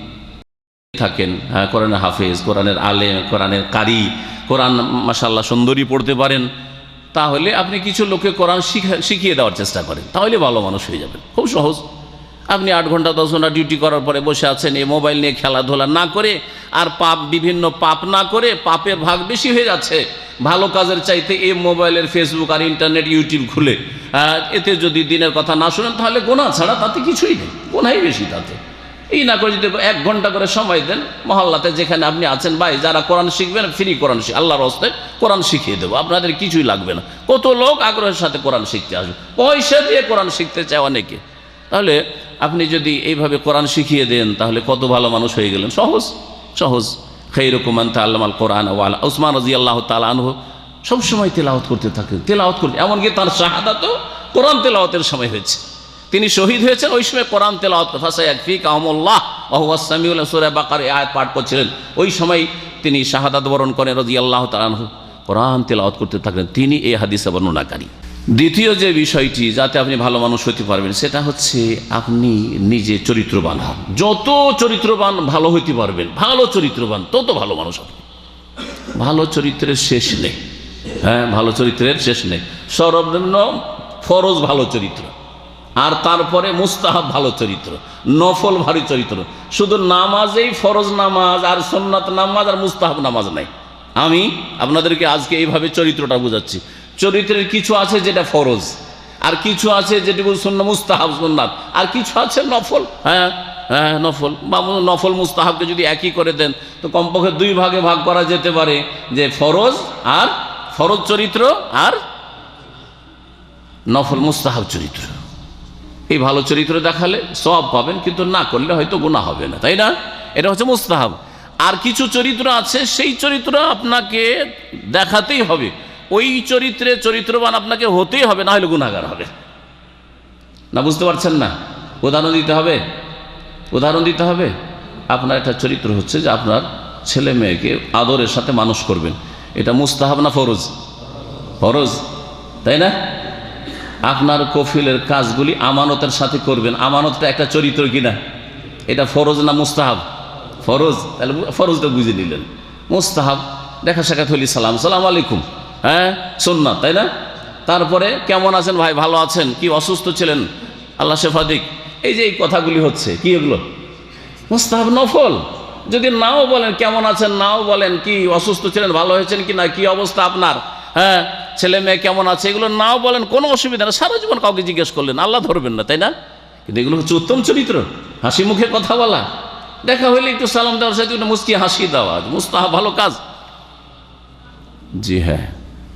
Speaker 5: থাকেন, কোরআনের হাফেজ, কোরআনের আলেম, কোরআনের কারি, কোরআন মাশাআল্লাহ সুন্দরী পড়তে পারেন, তাহলে আপনি কিছু লোককে কোরআন শিখিয়ে দেওয়ার চেষ্টা করেন, তাহলে ভালো মানুষ হয়ে যাবেন। খুব সহজ। আপনি 8 ঘন্টা 10 ঘন্টা ডিউটি করার পরে বসে আছেন, এই মোবাইল নিয়ে খেলাধুলা না করে আর বিভিন্ন পাপ না করে, পাপের ভাগ বেশি হয়ে যাচ্ছে ভালো কাজের চাইতে। এই মোবাইলের ফেসবুক আর ইন্টারনেট ইউটিউব খুলে এতে যদি দিনের কথা না শুনেন, তাহলে গুনাহ ছাড়া তাতে কিছুই নেই, গুনাহই বেশি তাতে। এই না করে যদি 1 ঘন্টা করে সময় দেন, মহল্লাতে যেখানে আপনি আছেন, ভাই যারা কোরআন শিখবেন ফ্রি কোরআন আল্লাহর রাস্তায় কোরআন শিখিয়ে দেবো, আপনাদের কিছুই লাগবে না। কত লোক আগ্রহের সাথে কোরআন শিখতে আসবে, পয়সা দিয়ে কোরআন শিখতে চায় অনেকে। তাহলে আপনি যদি এইভাবে কোরআন শিখিয়ে দেন, তাহলে কত ভালো মানুষ হয়ে গেলেন। সহজ সহজ। খায়রুকুম মান তাআল্লামাল কুরআন ওয়া আল্লামাহ। উসমান রাদিয়াল্লাহু তাআলা আনহু সবসময় তেলাওয়াত করতে থাকেন, তেলাওয়াত করতে, এমনকি তার শাহাদাতও কোরআন তেলাওয়াতের সময় হয়েছে। তিনি শহীদ হয়েছেন ওই সময় কোরআন তেলাওয়াত, ফাসায়াকফিকাহুমুল্লাহ ওয়া হুয়াস সামিউল আলিম, সূরা বাকারা এই আয়াত পাঠ করছিলেন, ওই সময় তিনি শাহাদাত বরণ করেন রাদিয়াল্লাহু তাআলা আনহু, কোরআন তেলাওয়াত করতে থাকলেন। তিনি এই হাদিসে বর্ণনাকারী। দ্বিতীয় যে বিষয়টি যাতে আপনি ভালো মানুষ হতে পারবেন, সেটা হচ্ছে আপনি নিজে চরিত্রবান হন। যত চরিত্রবান ভালো হইতে পারবেন, ভালো চরিত্রবান তত ভালো মানুষ হবেন। ভালো চরিত্রের শেষ নেই। ভালো চরিত্রের শেষ নেই। সর্বনিম্ন ফরজ ভালো চরিত্র, আর তারপরে মুস্তাহাব ভালো চরিত্র, নফল ভারী চরিত্র। শুধু নামাজেই ফরজ নামাজ আর সুন্নাত নামাজ আর মুস্তাহাব নামাজ নাই। আমি আপনাদেরকে আজকে এইভাবে চরিত্রটা বোঝাচ্ছি। চরিত্রের কিছু আছে যেটা ফরজ, আর কিছু আছে যেটা মুস্তাহাব সুন্নাত, আর কিছু আছে নফল। হ্যাঁ নফল বা নফল মুস্তাহাবকে যদি একই করে দেন তো কমপক্ষে 2 ভাগে ভাগ করা যেতে পারে, যে ফরজ চরিত্র আর নফল মুস্তাহাব চরিত্র। এই ভালো চরিত্র দেখালে সওয়াব পাবেন, কিন্তু না করলে হয়তো গুনাহ হবে না, তাই না? এটা হচ্ছে মুস্তাহাব। আর কিছু চরিত্র আছে, সেই চরিত্র আপনাকে দেখাতেই হবে, ওই চরিত্রে চরিত্রবান আপনাকে হতেই হবে, না হলে গুনাহগার হবে না। বুঝতে পারছেন না? উদাহরণ দিতে হবে। আপনার একটা চরিত্র হচ্ছে যে আপনার ছেলে মেয়েকে আদরের সাথে মানুষ করবেন, এটা মুস্তাহাব না ফরজ? ফরজ, তাই না? আপনার কফিলের কাজগুলি আমানতের সাথে করবেন, আমানতটা একটা চরিত্র কিনা? এটা ফরজ না মুস্তাহাব? ফরজ। তাহলে ফরজটা বুঝে নিলেন। মুস্তাহাব দেখা সাক্ষাৎ হলি সালাম আলাইকুম, হ্যাঁ সুন্নাত, তাই না? তারপরে কেমন আছেন ভাই, ভালো আছেন, কি অসুস্থ ছিলেন, আল্লাহ শেফা দিক, এই যে এই কথাগুলি হচ্ছে কি, এগুলো মুস্তাহাব নফল। যদি নাও বলেন কেমন আছেন, নাও বলেন কি অসুস্থ ছিলেন, ভালো হয়েছেন কি না, কি অবস্থা আপনার, হ্যাঁ ছেলে মেয়ে কেমন আছে, এগুলো নাও বলেন, কোনো অসুবিধা না। সারা জীবন কাউকে জিজ্ঞেস করলেন, আল্লাহ ধরবেন না, তাই না? কিন্তু এগুলো হচ্ছে উত্তম চরিত্র, হাসি মুখে কথা বলা, দেখা হইলে একটু সালাম দেওয়ার সাথে একটু মুস্কি হাসি দেওয়া, মুস্তাহাব ভালো কাজ। জি হ্যাঁ,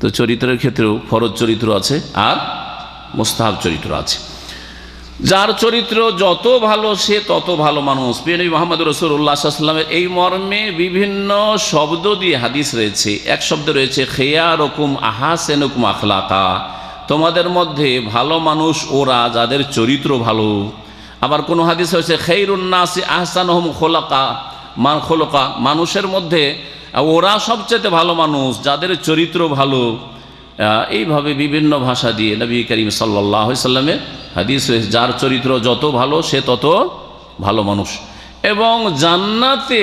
Speaker 5: তো চরিত্রের ক্ষেত্রেও ফরজ চরিত্র আছে আর মুস্তাহাব চরিত্র আছে। যার চরিত্র যত ভালো সে তত ভালো মানুষ। প্রিয় নবী মুহাম্মদ রাসূলুল্লাহ সাল্লাল্লাহু আলাইহি ওয়াসাল্লামের এই মর্মে বিভিন্ন শব্দ দিয়ে হাদিস রয়েছে। এক শব্দ রয়েছে খিয়ারুকুম আহসানুকুম আখলাকা, তোমাদের মধ্যে ভালো মানুষ ওরা যাদের চরিত্র ভালো। আবার কোন হাদিস হয়েছে খায়রুন নাসি আহসানুহুম খুলাকা, মানুষের মধ্যে ওরা সবচেয়ে ভালো মানুষ যাদের চরিত্র ভালো। এইভাবে বিভিন্ন ভাষা দিয়ে নবী করিম সাল্লাল্লাহু আলাইহি ওয়াসাল্লামের হাদিস হয়েছে, যার চরিত্র যত ভালো সে তত ভালো মানুষ। এবং জান্নাতে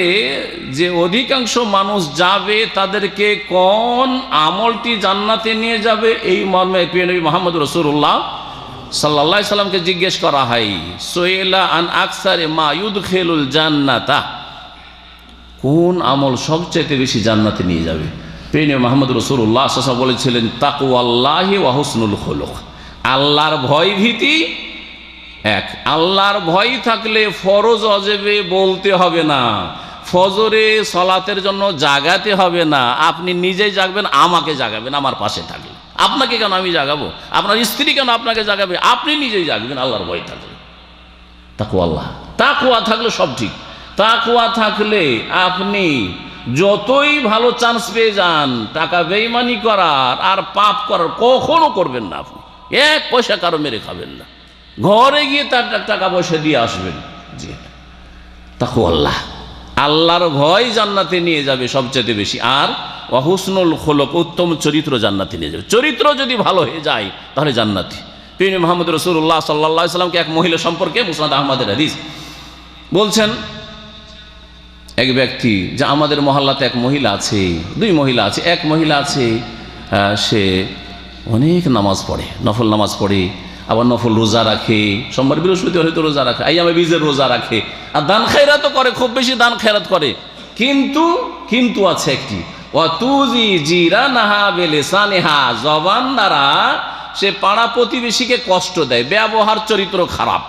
Speaker 5: যে অধিকাংশ মানুষ যাবে তাদেরকে কোন আমলটি জান্নাতে নিয়ে যাবে, এই মর্মে প্রিয় নবী মুহাম্মদ রাসূলুল্লাহ সাল্লাল্লাহু আলাইহি ওয়াসাল্লামকে জিজ্ঞেস করা হয়, সুইলা আন আকসারে মা ইউদখিলুল জান্নাতা, কোন আমল সবচেয়ে বেশি জান্নাতে নিয়ে যাবে? প্রিয় নবী মুহাম্মদ রাসূলুল্লাহ সাল্লাল্লাহু আলাইহি ওয়াসাল্লাম বলেছিলেন তাকওয়াল্লাহি ওয়া হুসনুল খুলুক, আল্লাহর ভয় ভীতি এক। আল্লাহর ভয় থাকলে ফরজ অজেবে বলতে হবে না, ফজরে সলাতের জন্য জাগাতে হবে না, আপনি নিজেই জাগবেন, আমাকে জাগাবেন আমার পাশে থাকলে। আপনাকে কেন আমি জাগাবো? আপনার স্ত্রী কেন আপনাকে জাগাবে? আপনি নিজেই জাগবেন আল্লাহর ভয় থাকলে। তাকওয়া থাকলে সব ঠিক। তাকওয়া থাকলে আপনি যতই ভালো চান্স পেয়ে যান, টাকা বেইমানি করার আর পাপ করার কখনো করবেন না। আপনি 1 পয়সা কারো মেরে খাবেন না, ঘরে গিয়ে তার টাকা পয়সা দিয়ে আসবেন। জি, তাকওয়াল্লাহ, আল্লাহর ভয় জান্নাতে নিয়ে যাবে সবচেয়ে বেশি। আর ওয়া হুসনুল খুলুক, উত্তম চরিত্র জান্নাতে নিয়ে যাবে। চরিত্র যদি ভালো হয়ে যায় তাহলে জান্নাতি। প্রিয় নবী মুহাম্মদ রাসূলুল্লাহ সাল্লাল্লাহু আলাইহি ওয়াসাল্লামকে এক মহিলা সম্পর্কে মুসনাদ আহমদের হাদিস বলছেন, এক ব্যক্তি, যে আমাদের মহল্লাতে এক মহিলা আছে, 2 মহিলা আছে। এক মহিলা আছে সে অনেক নামাজ পড়ে, নফল নামাজ পড়ে, আবার নফল রোজা রাখে, সোমবার বৃহস্পতিবার হয়তো রোজা রাখে, আইয়ামে বীজের রোজা রাখে, আর দান খেরাতও করে, খুব বেশি দান খেরাত করে। কিন্তু আছে একটি, ওয়াতুজি জিরানাহা বিলিসানিহা, জবান দ্বারা সে পাড়া প্রতিবেশীকে কষ্ট দেয়, ব্যবহার চরিত্র খারাপ।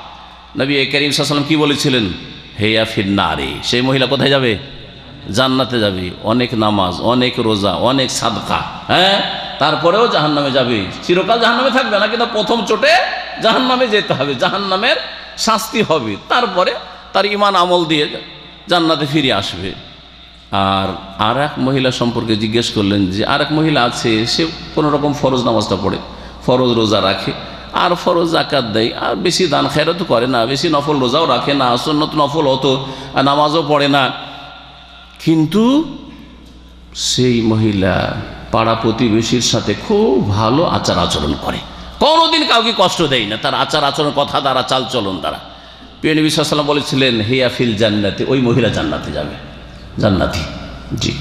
Speaker 5: নবী করিম সাল্লাল্লাহু আলাইহি ওয়াসাল্লাম কি বলেছিলেন? হেয়া ফিন্নারে, সেই মহিলা কোথায় যাবে? জান্নাতে যাবে। অনেক নামাজ, অনেক রোজা, অনেক সাদকা, হ্যাঁ, তারপরেও জাহান্নামে যাবে। চিরকাল জাহান্নামে থাকবে না, কিন্তু প্রথম চোটে জাহান্নামে যেতে হবে, জাহান্নামের শাস্তি হবে, তারপরে তার ঈমান আমল দিয়ে জান্নাতে ফিরে আসবে। আর এক মহিলা সম্পর্কে জিজ্ঞেস করলেন, যে আর এক মহিলা আছে, সে কোনো রকম ফরজ নামাজটা পড়ে, ফরজ রোজা রাখে, আর ফরজ জাকাত দেয়, আর বেশি দান খেরাত করে না, বেশি নফল রোজাও রাখে না, সুন্নত নফল অতো নামাজও পড়ে না, কিন্তু সেই মহিলা পাড়া প্রতিবেশীর সাথে খুব ভালো আচার আচরণ করে, কোনোদিন কাউকে কষ্ট দেয় না, তার আচার আচরণ, কথা দ্বারা, চাল চলন দ্বারা। প্রিয় নবী সাল্লাল্লাহু আলাইহি ওয়াসাল্লাম বলেছিলেন, হিয়া ফিল জান্নাতে, ওই মহিলা জান্নাতে যাবে, জান্নাতি। জি,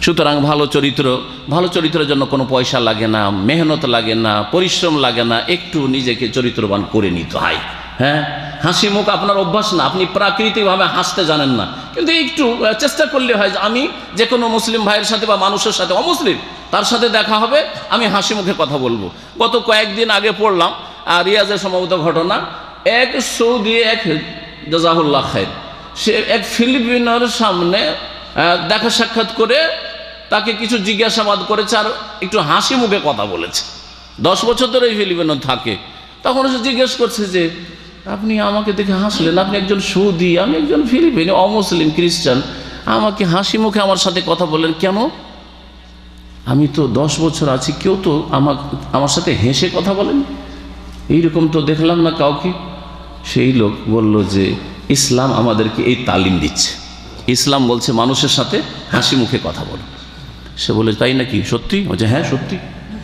Speaker 5: সুতরাং ভালো চরিত্রের জন্য কোনো পয়সা লাগে না, মেহনত লাগে না, পরিশ্রম লাগে না, একটু নিজেকে চরিত্রবান করে নিতে হয়। হ্যাঁ, হাসি মুখ আপনার অভ্যাস না, আপনি প্রাকৃতিকভাবে হাসতে জানেন না, কিন্তু একটু চেষ্টা করলে হয় যে আমি যে কোনো মুসলিম ভাইয়ের সাথে বা মানুষের সাথে, অমুসলিম তার সাথে দেখা হবে, আমি হাসি মুখে কথা বলবো। গত কয়েকদিন আগে পড়লাম রিয়াজের সম্ভবত ঘটনা, এক সৌদি, এক জাযাহুল্লাহ খায়র, সে এক ফিলিপিনোর সামনে দেখা সাক্ষাৎ করে তাকে কিছু জিজ্ঞাসাবাদ করেছে আর একটু হাসি মুখে কথা বলেছে। 10 বছর ধরে এই ফিলিপিনো থাকে। তখন সে জিজ্ঞেস করছে যে আপনি আমাকে দেখে হাসলেন, আপনি একজন সৌদি, আমি একজন ফিলিপিনো, অমুসলিম খ্রিস্টান, আমাকে হাসি মুখে আমার সাথে কথা বললেন কেন? আমি তো 10 বছর আছি, কেউ তো আমার সাথে হেসে কথা বলেন, এইরকম তো দেখলাম না কাউকে। সেই লোক বলল যে ইসলাম আমাদেরকে এই তালিম দিচ্ছে, ইসলাম বলছে মানুষের সাথে হাসি মুখে কথা বলো। সে বলে তাই নাকি, সত্যি? বলছে হ্যাঁ সত্যি।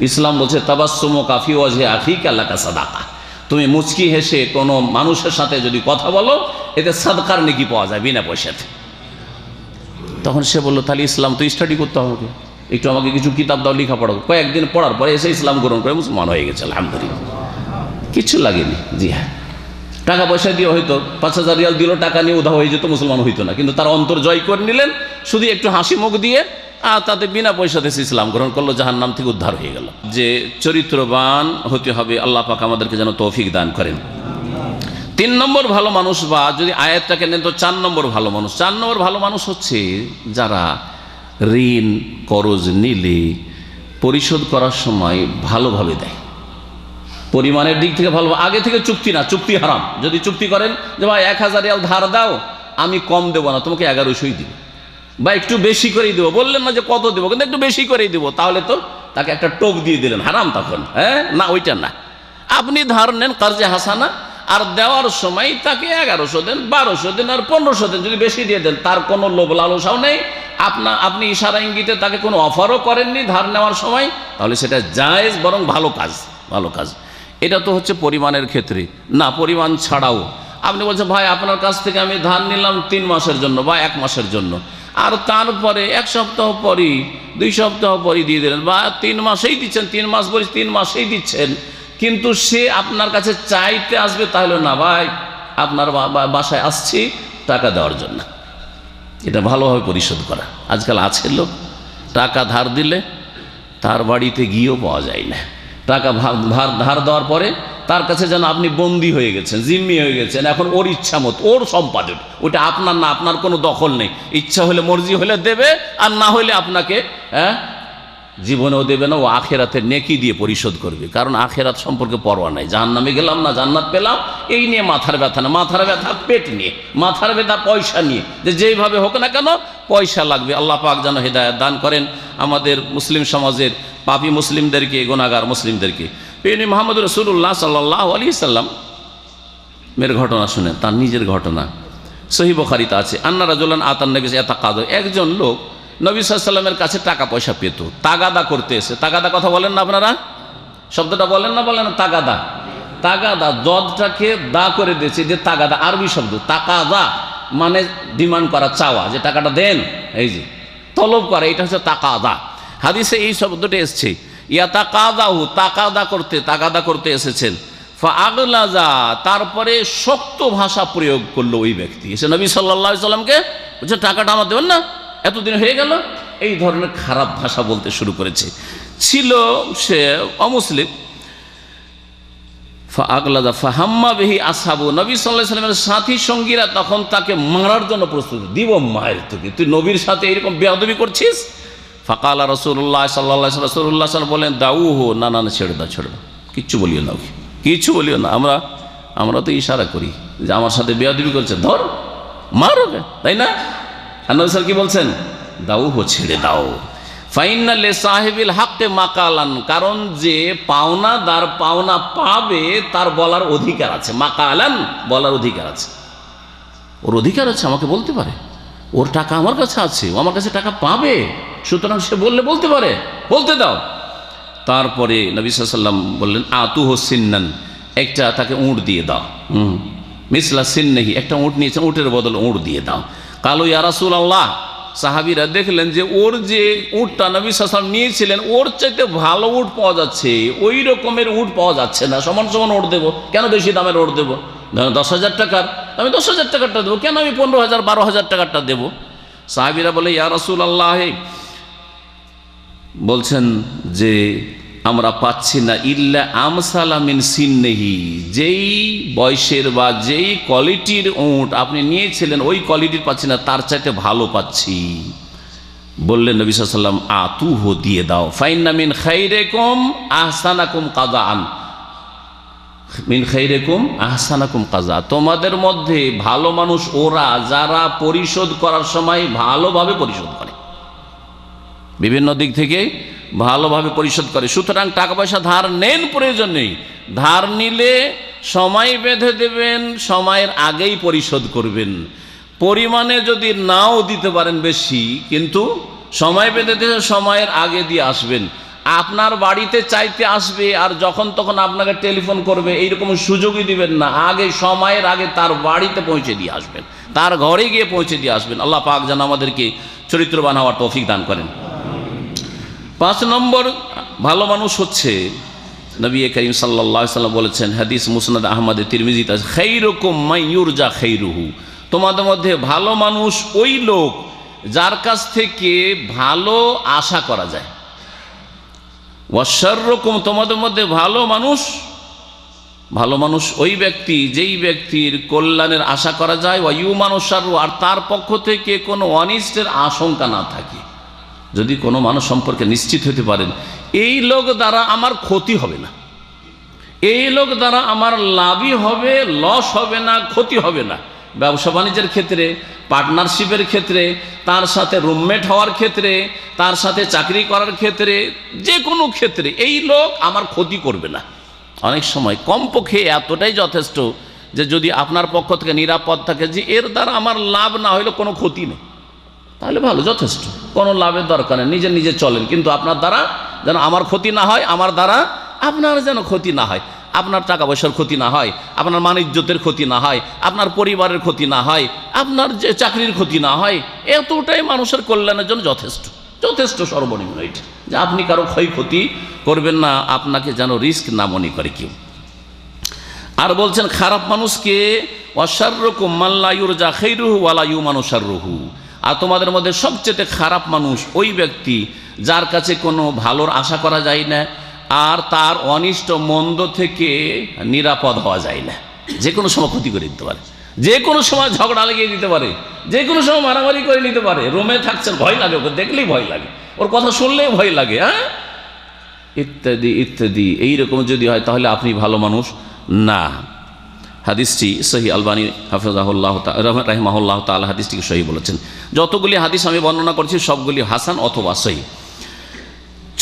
Speaker 5: ইসলাম বলছে তাবাসসুমু কাফি ওয়াজহি আখিকা লাকা সাদাকা, তুমি মুচকি হেসে কোনো মানুষের সাথে যদি কথা বলো এতে সাদকার নেকি পাওয়া যায় বিনা পয়সাতে। তখন সে বলল তাহলে ইসলাম তো স্টাডি করতে হবে, একটু আমাকে কিছু কিতাব দাও, লেখাপড়া। কয়েকদিন পড়ার পরে এসে ইসলাম গ্রহণ করে মুসলমান হয়ে গেছে আলহামদুলিল্লাহ, কিছু লাগেনি। জি হ্যাঁ, টাকা পয়সা দিয়ে হয়তো 5000 রিয়াল দিল, টাকা নিয়ে উধাও হয়ে যেত, মুসলমান হইতো না, কিন্তু তার অন্তর জয় করে নিলেন শুধু একটু হাসি মুখ দিয়ে, আর তাতে বিনা পয়সাতে ইসলাম গ্রহণ করলো, জাহান্নাম থেকে উদ্ধার হয়ে গেল। যে চরিত্রবান হতে হবে, আল্লাহ পাক আমাদেরকে যেন তৌফিক দান করেন। 3 নম্বর ভালো মানুষ, বা যদি আয়াতটাকে নেন তো 4 নম্বর ভালো মানুষ। 4 নম্বর ভালো মানুষ হচ্ছে যারা ঋণ করজ নিলে পরিশোধ করার সময় ভালোভাবে দেয়, পরিমাণের দিক থেকে ভালো, আগে থেকে চুক্তি না, চুক্তি হারাম। যদি চুক্তি করেন যে ভাই 1000 রিয়াল ধার দাও, আমি কম দেবো না, তোমাকে 1100ই দিব, বা একটু বেশি করেই দেবো, বললেন না যে কত দেবো, কিন্তু একটু বেশি করেই দেবো, তাহলে তো তাকে একটা টোপ দিয়ে দিলেন, হারাম তখন। হ্যাঁ না, ওইটা না। আপনি ধার নেন কার্জে হাসানা, আর দেওয়ার সময় তাকে 1100 দেন, 1200 দেন, আর 1500 দেন, যদি বেশি দিয়ে দেন, তার কোনো লোভ লালসাও নেই, আপনি ইশারা ইঙ্গিতে তাকে কোনো অফারও করেননি ধার নেওয়ার সময়, তাহলে সেটা জায়েজ, বরং ভালো কাজ, ভালো কাজ। এটা তো হচ্ছে পরিমাণের ক্ষেত্রে। না, পরিমাণ ছাড়াও আপনি বলছেন ভাই আপনার কাছ থেকে আমি ধার নিলাম 3 মাসের জন্য বা 1 মাসের জন্য, আর তারপরে 1 সপ্তাহ পরই 2 সপ্তাহ পরই দিয়ে দিলেন, বা 3 মাসেই দিচ্ছেন, 3 মাস বলি 3 মাসেই দিচ্ছেন, কিন্তু সে আপনার কাছে চাইতে আসবে, তাহলে না ভাই আপনার বাসায় আসছি টাকা দেওয়ার জন্য। এটা ভালোভাবে পরিশোধ করা। আজকাল আছে লোক টাকা ধার দিলে তার বাড়িতে গিয়েও পাওয়া যায় না, টাকা ধার দেওয়ার পরে তার কাছে যেন আপনি বন্দী হয়ে গেছেন, জিম্মি হয়ে গেছেন, এখন ওর ইচ্ছা মতো, ওর সম্পাদন, ওটা আপনার না, আপনার কোনো দখল নেই। ইচ্ছা হলে, মর্জি হলে দেবে, আর না হলে আপনাকে জীবনেও দেবে না, ও আখেরাতের নেকি দিয়ে পরিশোধ করবে। কারণ আখেরাত সম্পর্কে পরোয়া নাই, জাহান্নামে গেলাম না জান্নাত পেলাম, এই নিয়ে মাথার ব্যথা না। মাথার ব্যথা পেট নিয়ে, মাথার ব্যথা পয়সা নিয়ে, যে যেইভাবে হোক না কেন পয়সা লাগবে। আল্লাহ পাক যেন হেদায়েত দান করেন আমাদের মুসলিম সমাজের পাপী মুসলিমদেরকে, গুনাহগার মুসলিমদেরকে। প্রিয় মুহাম্মদ রাসূলুল্লাহ সাল্লাল্লাহু আলাইহি সাল্লাম মের ঘটনা শুনে, তার নিজের ঘটনা, সহিহ বুখারীতে আছে। আন্না রাজুলান আতান নবী ইয়াতাকাদু, একজন লোক নবী সাল্লাল্লাহু আলাইহি সাল্লামের কাছে টাকা পয়সা পেত, তাগাদা করতে এসে। তাগাদা কথা বলেন না আপনারা, শব্দটা বলেন না, বলেন তাগাদা। তাগাদা, দদটাকে দা করে দিয়েছে, যে তাগাদা আরবি শব্দ। তাকাদা মানে ডিমান্ড করা, চাওয়া, যে টাকাটা দেন, এই যে তলব করা, এটা হচ্ছে তাকাদা। হাদিসে এই শব্দটা এসছে, ইয়াতাকাদাহু, তাগাদা করতে এসেছেন। ফাআগলাজা, তারপরে শক্ত ভাষা প্রয়োগ করলো ওই ব্যক্তি এসে নবী সাল্লাল্লাহু আলাইহি সাল্লামকে, বলছে টাকাটা আমার দেবেন না, এতদিন হয়ে গেল, এই ধরনের খারাপ ভাষা বলতে শুরু করেছে। ছিল সে অমুসলিম। ফাআগলাজা ফাহাম্মা বিহি আসহাবু, নবী সাল্লাল্লাহু আলাইহি সাল্লামের সাথী সঙ্গীরা তখন তাকে মারার জন্য প্রস্তুত, দিব মায়ের তোকে, তুই নবীর সাথে এরকম বেয়াদবি করছিস। ফাকালা রাসূলুল্লাহ সাল্লাল্লাহু আলাইহি ওয়াসাল্লাম, রাসূলুল্লাহ সাল্লাল্লাহু বলেন দাউহু, না না ছেড়ে দাও, ছেড়ে দাও, কিচ্ছু বলিও না, ওকে কিচ্ছু বলিও না। আমরা তো ইশারা করি যে আমার সাথে বেয়াদবি করছে, ধর মার ওকে, তাই না? আর নবী সাল্লাল্লাহু কি বলছেন? দাউহু, ছেড়ে দাও। ফাইন্না লি সাহিবিল হাক্কে মাকালান, কারণ যে পাওনাদার পাওনা পাবে তার বলার অধিকার আছে। মাকালান, বলার অধিকার আছে, ওর অধিকার আছে, আমাকে বলতে পারে, ওর টাকা আমার কাছে আছে, ও আমার কাছে টাকা পাবে, সুতরাং সে বললে বলতে পারে, বলতে দাও। তারপরে নবী সাল্লাল্লাহু আলাইহি ওয়াসাল্লাম বললেন আতুহু সিন্নান, একটা তাকে উঁট দিয়ে দাও। মিসলা সিন্নাহি, একটা উঁট নিয়েছেন, উঁটের বদলে উঁট দিয়ে দাও। কালু ইয়া রাসূলুল্লাহ, সাহাবীরা দেখলেন যে ওর যে উটটা নবী সাল্লাল্লাহু আলাইহি ওয়াসাল্লাম নিয়েছিলেন, ওর চাইতে ভালো উট পাওয়া যাচ্ছে, ওই রকমের উট পাওয়া যাচ্ছে না, সমান সমান উট দেবো, কেন বেশি দামের উট দেবো? 10,000 টাকার, আমি 10,000 টাকারটা দেবো, কেন আমি 15,000 12,000 টাকারটা দেবো? সাহাবীরা বলে ইয়া রাসূলুল্লাহ, বলছেন যে আমরা পাচ্ছি না ইল্লা আমসালা মিন সিন্নেহি, যেই বয়সের বা যেই কোয়ালিটির উট আপনি নিয়েছিলেন ওই কোয়ালিটির পাচ্ছি না, তার চাইতে ভালো পাচ্ছি। বললেন নবী সাল্লাল্লাহু আলাইহি ওয়াসাল্লাম আতুহু দিয়ে দাও, ফাইন্না মিন খাইরিকুম আহসানাকুম কাযাআন, মিন খাইরিকুম আহসানাকুম কাযা, তোমাদের মধ্যে ভালো মানুষ ওরা যারা পরিশোধ করার সময় ভালোভাবে পরিশোধ করে, বিভিন্ন দিক থেকে ভালোভাবে পরিশোধ করে। সুতরাং টাকা পয়সা ধার নেন, প্রয়োজন নেই, ধার নিলে সময় বেঁধে দেবেন, সময়ের আগেই পরিশোধ করবেন। পরিমাণে যদি নাও দিতে পারেন বেশি, কিন্তু সময় বেঁধে দিয়ে সময়ের আগে দিয়ে আসবেন। আপনার বাড়িতে চাইতে আসবে আর যখন তখন আপনাকে টেলিফোন করবে, এইরকম সুযোগই দিবেন না, আগে সময়ের আগে তার বাড়িতে পৌঁছে দিয়ে আসবেন, তার ঘরে গিয়ে পৌঁছে দিয়ে আসবেন। আল্লাহ পাক যেন আমাদেরকে চরিত্রবান হওয়ার তৌফিক দান করেন। 5 নম্বর ভালো মানুষ হচ্ছে, নবী করিম সাল্লাল্লাহু আলাইহি ওয়াসাল্লাম বলেছেন, হাদিস মুসনাদ আহমদ তিরমিজিতে, খাইরুকুম মান ইউরজা খাইরুহু, তোমাদের মধ্যে ভালো মানুষ ওই লোক যার কাছ থেকে ভালো আশা করা যায়। ওয়াশাররুকুম, তোমাদের মধ্যে ভালো মানুষ ওই ব্যক্তি যেই ব্যক্তির কল্যাণের আশা করা যায়। ওয়া ইউমানু শাররু, আর তার পক্ষ থেকে কোনো অনিষ্টের আশঙ্কা না থাকে। যদি কোনো মানুষ সম্পর্কে নিশ্চিত হতে পারেন এই লোক দ্বারা আমার ক্ষতি হবে না, এই লোক দ্বারা আমার লাভই হবে, লস হবে না, ক্ষতি হবে না। ব্যবসা বাণিজ্যের ক্ষেত্রে, পার্টনারশিপের ক্ষেত্রে, তার সাথে রুমমেট হওয়ার ক্ষেত্রে, তার সাথে চাকরি করার ক্ষেত্রে, যে কোনো ক্ষেত্রে এই লোক আমার ক্ষতি করবে না। অনেক সময় কমপক্ষে এতটাই যথেষ্ট যে যদি আপনার পক্ষ থেকে নিরাপদ থাকে যে এর দ্বারা আমার লাভ না হইলে কোনো ক্ষতি নেই, তাহলে ভালো, যথেষ্ট, কোনো লাভের দরকার নেই, নিজে নিজে চলেন, কিন্তু আপনার দ্বারা যেন আমার ক্ষতি না হয়, আমার দ্বারা আপনার যেন ক্ষতি না হয়, আপনার টাকা পয়সার ক্ষতি না হয়, আপনার মান ইজ্জতের ক্ষতি না হয়, আপনার পরিবারের ক্ষতি না হয়, আপনার যে চাকরির ক্ষতি না হয়, এতটাই মানুষের কল্যাণের জন্য যথেষ্ট সর্বনিম্ন এটা, যে আপনি কারো ক্ষয়ক্ষতি করবেন না, আপনাকে যেন রিস্ক না মনে করে কেউ। আর বলছেন খারাপ মানুষকে ওয়াশাররুকুম মান লা ইউরজা খাইরুহু ওয়া লা ইউমানু শাররুহু, আর তোমাদের মধ্যে সবচেয়ে খারাপ মানুষ ওই ব্যক্তি যার কাছে কোনো ভালোর আশা করা যায় না, আর তার অনিষ্ট মন্দ থেকে নিরাপদ হওয়া যায় না। যে কোনো সময় ক্ষতি করে দিতে পারে, যে কোনো সময় ঝগড়া লাগিয়ে দিতে পারে, যে কোনো সময় মারামারি করে নিতে পারে। রুমে থাকছেন, ভয় লাগে, ওকে দেখলেই ভয় লাগে, ওর কথা শুনলেই ভয় লাগে, ইত্যাদি ইত্যাদি। এইরকম যদি হয় তাহলে আপনি ভালো মানুষ না। হাদিসটি সহিহ, আলবানী হাফিজাহুল্লাহ রাহিমাহুল্লাহ তাআলা হাদিসটিকে সহিহ বলেছেন। যতগুলি হাদিস আমি বর্ণনা করছি সবগুলি হাসান অথবা সহিহ।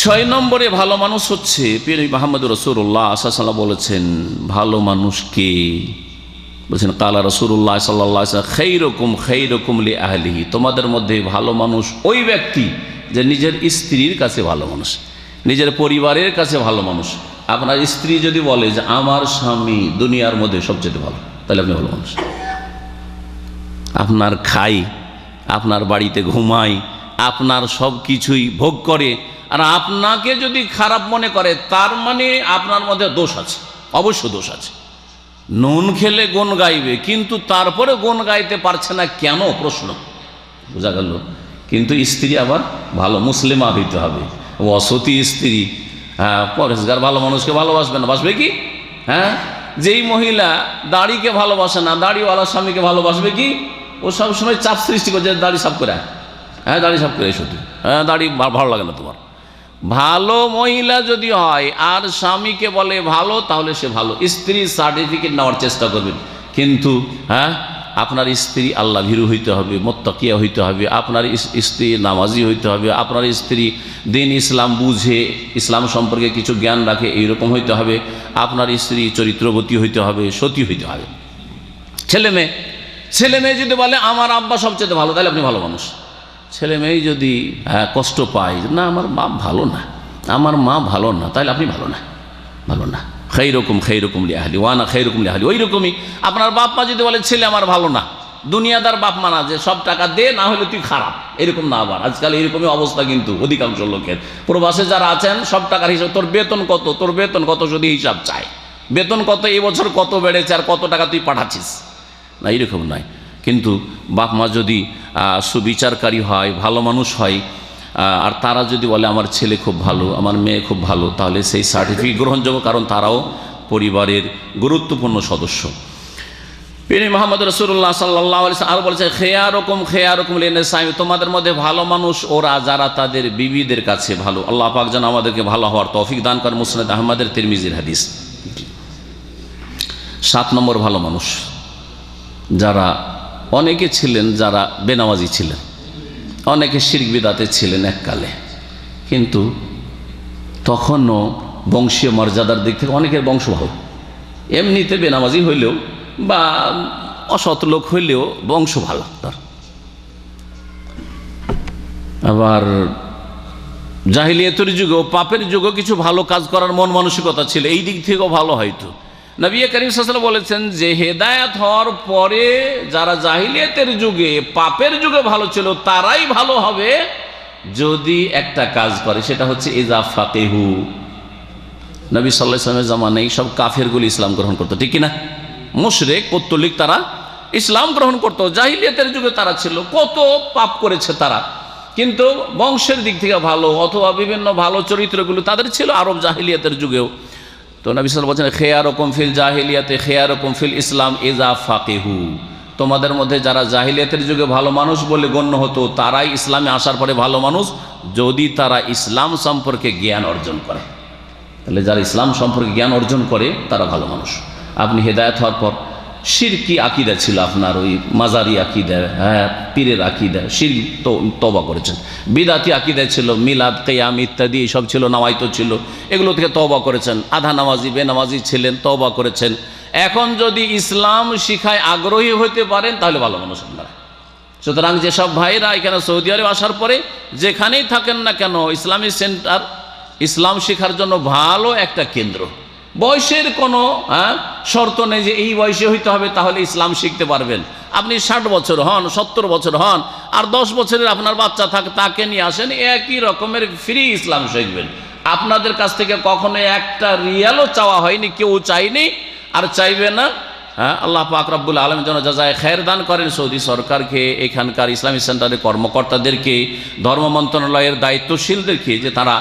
Speaker 5: 6 নম্বরে ভালো মানুষ হচ্ছে, পীর মুহাম্মদ রাসূলুল্লাহ সাল্লাল্লাহু আলাইহি ওয়াসাল্লাম বলেছেন ভালো মানুষকে, বলছেন কালা রাসূলুল্লাহ সাল্লাল্লাহু আলাইহি ওয়াসাল্লাম খাইরুকুম খাইরুকুম লি আহলিহি, তোমাদের মধ্যে ভালো মানুষ ওই ব্যক্তি যে নিজের স্ত্রীর কাছে ভালো মানুষ, নিজের পরিবারের কাছে ভালো মানুষ। আপনার স্ত্রী যদি বলে যে আমার স্বামী দুনিয়ার মধ্যে সবচেয়ে ভালো, তাহলে আপনি ভালো মানুষ। আপনার খাই, আপনার বাড়িতে ঘুমাই, আপনার সব কিছুই ভোগ করে, আর আপনাকে যদি খারাপ মনে করে তার মানে আপনার মধ্যে দোষ আছে, অবশ্য দোষ আছে। নুন খেলে গুণ গাইবে, কিন্তু তারপরে গুণ গাইতে পারছে না কেন, প্রশ্ন। বোঝা গেল? কিন্তু স্ত্রী আবার ভালো মুসলিমা হইতে হবে, অসতী স্ত্রী, পরেশগার ভালো মানুষকে ভালোবাসবে না, বাসবে কি? যেই মহিলা দাড়িকে ভালোবাসে না, দাড়িওয়ালা স্বামীকে ভালোবাসবে কি? ও সবসময় চাপ সৃষ্টি করছে, দাড়ি সাফ করে, দাড়ি সাফ করে এসো, দাড়ি ভালো লাগে না তোমার। ভালো মহিলা যদি হয় আর স্বামীকে বলে ভালো, তাহলে সে ভালো। স্ত্রী সার্টিফিকেট নেওয়ার চেষ্টা করবেন, কিন্তু আপনার স্ত্রী আল্লাহ ভীরু হইতে হবে, মুত্তাকিয়া হইতে হবে, আপনার স্ত্রী নামাজি হইতে হবে, আপনার স্ত্রী দিন ইসলাম বুঝে, ইসলাম সম্পর্কে কিছু জ্ঞান রাখে, এইরকম হইতে হবে, আপনার স্ত্রী চরিত্রবতী হইতে হবে, সতী হইতে হবে। ছেলে মেয়ে যদি বলে আমার আব্বা সবচেয়ে ভালো, তাহলে আপনি ভালো মানুষ। ছেলে মেয়ে যদি কষ্ট পায়, না আমার বাপ ভালো না, আমার মা ভালো না, তাহলে আপনি ভালো না। খাইরুকুম খাইরুকুম লি আহলি ওয়া আনা খাইরুকুম লি আহলি। ওইরকমই আপনার বাপ মা যদি বলে ছেলে আমার ভালো না, দুনিয়াদার বাপ মা না, যে সব টাকা দে না হলে তুই খারাপ, এরকম না। আবার আজকাল এরকমই অবস্থা কিন্তু অধিকাংশ লোকের। প্রবাসে যারা আছেন সব টাকার হিসাব, তোর বেতন কত যদি হিসাব চায়, বেতন কত, এবছর কত বেড়েছে আর কত টাকা তুই পাঠাচ্ছিস, না এরকম নয়। কিন্তু বাপ মা যদি সুবিচারকারী হয়, ভালো মানুষ হয়, আর তারা যদি বলে আমার ছেলে খুব ভালো, আমার মেয়ে খুব ভালো, তাহলে সেই সার্টিফিকেট গ্রহণযোগ্য, কারণ তারাও পরিবারের গুরুত্বপূর্ণ সদস্য। তিনি মোহাম্মদ রাসূলুল্লাহ সাল্লাল্লাহু আলাইহি ওয়াসাল্লাম আর বলেছেন খেয়ারকুম লিনিসাই, তোমাদের মধ্যে ভালো মানুষ ওরা যারা তাদের বিবিদের কাছে ভালো। আল্লাহ পাক যেন আমাদেরকে ভালো হওয়ার তৌফিক দান করেন। মুসনাদ আহমদের তিরমিজির হাদিস। 7 নম্বর ভালো মানুষ যারা, অনেকে ছিলেন যারা বেনামাজি ছিলেন, অনেকে শিরক বিদাতে ছিলেন এককালে, কিন্তু তখনও বংশীয় মর্যাদার দিক থেকে অনেকের বংশ ভালো, এমনিতে বেনামাজি হইলেও বা অসৎ লোক হইলেও বংশ ভালো তার। আবার জাহিলিয়াতের যুগেও পাপের যুগেও কিছু ভালো কাজ করার মন মানসিকতা ছিল, এই দিক থেকেও ভালো হয়তো। নবী করিম সাল্লাল্লাহু আলাইহি ওয়াসাল্লাম বলেছেন যে হেদায়েত হওয়ার পরে যারা জাহিলিয়াতের যুগে পাপের যুগে ভালো ছিল তারাই ভালো হবে যদি একটা কাজ করে, সেটা হচ্ছে ইজা ফাকিহু। নবী সাল্লাল্লাহু আলাইহি ওয়াসাল্লামের জামানায় সব কাফেরগুলো ইসলাম গ্রহণ করতো, ঠিক কিনা? মুশরিক পত্তলিক তারা ইসলাম গ্রহণ করত। জাহিলিয়াতের যুগে তারা ছিল, কত পাপ করেছে তারা, কিন্তু বংশের দিক থেকে ভালো অথবা বিভিন্ন ভালো চরিত্রগুলো তাদের ছিল আরব জাহিলিয়াতের যুগেও। তো নবী সাল্লাল্লাহু আলাইহি ওয়াসাল্লাম বলেছেন খেয়ারকুম ফিল জাহিলিয়াতে খেয়ারকুম ফিল ইসলাম ইজা ফাকিহু। তোমাদের মধ্যে যারা জাহিলিয়াতের যুগে ভালো মানুষ বলে গণ্য হতো তারাই ইসলামে আসার পরে ভালো মানুষ যদি তারা ইসলাম সম্পর্কে জ্ঞান অর্জন করে। তাহলে যারা ইসলাম সম্পর্কে জ্ঞান অর্জন করে তারা ভালো মানুষ। আপনি হেদায়েত হওয়ার পর শিরকি আকীদা ছিল আপনার, ওই মাজারি আকীদা, হ্যাঁ পীরের আকীদা, শিরক তওবা করেছেন। বিদাতি আকীদা ছিল, মিলাদ কিয়াম ইত্যাদি সব ছিল, নামাইতো ছিল, এগুলো থেকে তওবা করেছেন। আধা নামাজি বেনামাজি ছিলেন, তওবা করেছেন। এখন যদি ইসলাম শিখায় আগ্রহী হতে পারেন তাহলে ভালো মানুষ আপনারা। সুতরাং যেসব ভাইরা এখানে সৌদি আরব আসার পরে যেখানেই থাকেন না কেন, ইসলামী সেন্টার ইসলাম শেখার জন্য ভালো একটা কেন্দ্র। বয়সের কোনো শর্ত নেই যে এই বয়সে হইতে হবে তাহলে ইসলাম শিখতে পারবেন। আপনি 60 বছর হন, 70 বছর হন, আর 10 বছরের আপনার বাচ্চা থাকে, তাকে নিয়ে আসেন, একই রকমের ফ্রি ইসলাম শিখবেন। আপনাদের কাছ থেকে কখনো একটা রিয়ালও চাওয়া হয়নি, কেউ চাইনি আর চাইবে না। হ্যাঁ, আল্লাহ পাক রব্বুল আলামিন যেন জাযায়ে খায়ের দান করেন সৌদি সরকারকে, এখানকার ইসলামী সেন্টারের কর্মকর্তাদেরকে, ধর্ম মন্ত্রণালয়ের দায়িত্বশীলদেরকে, যে তারা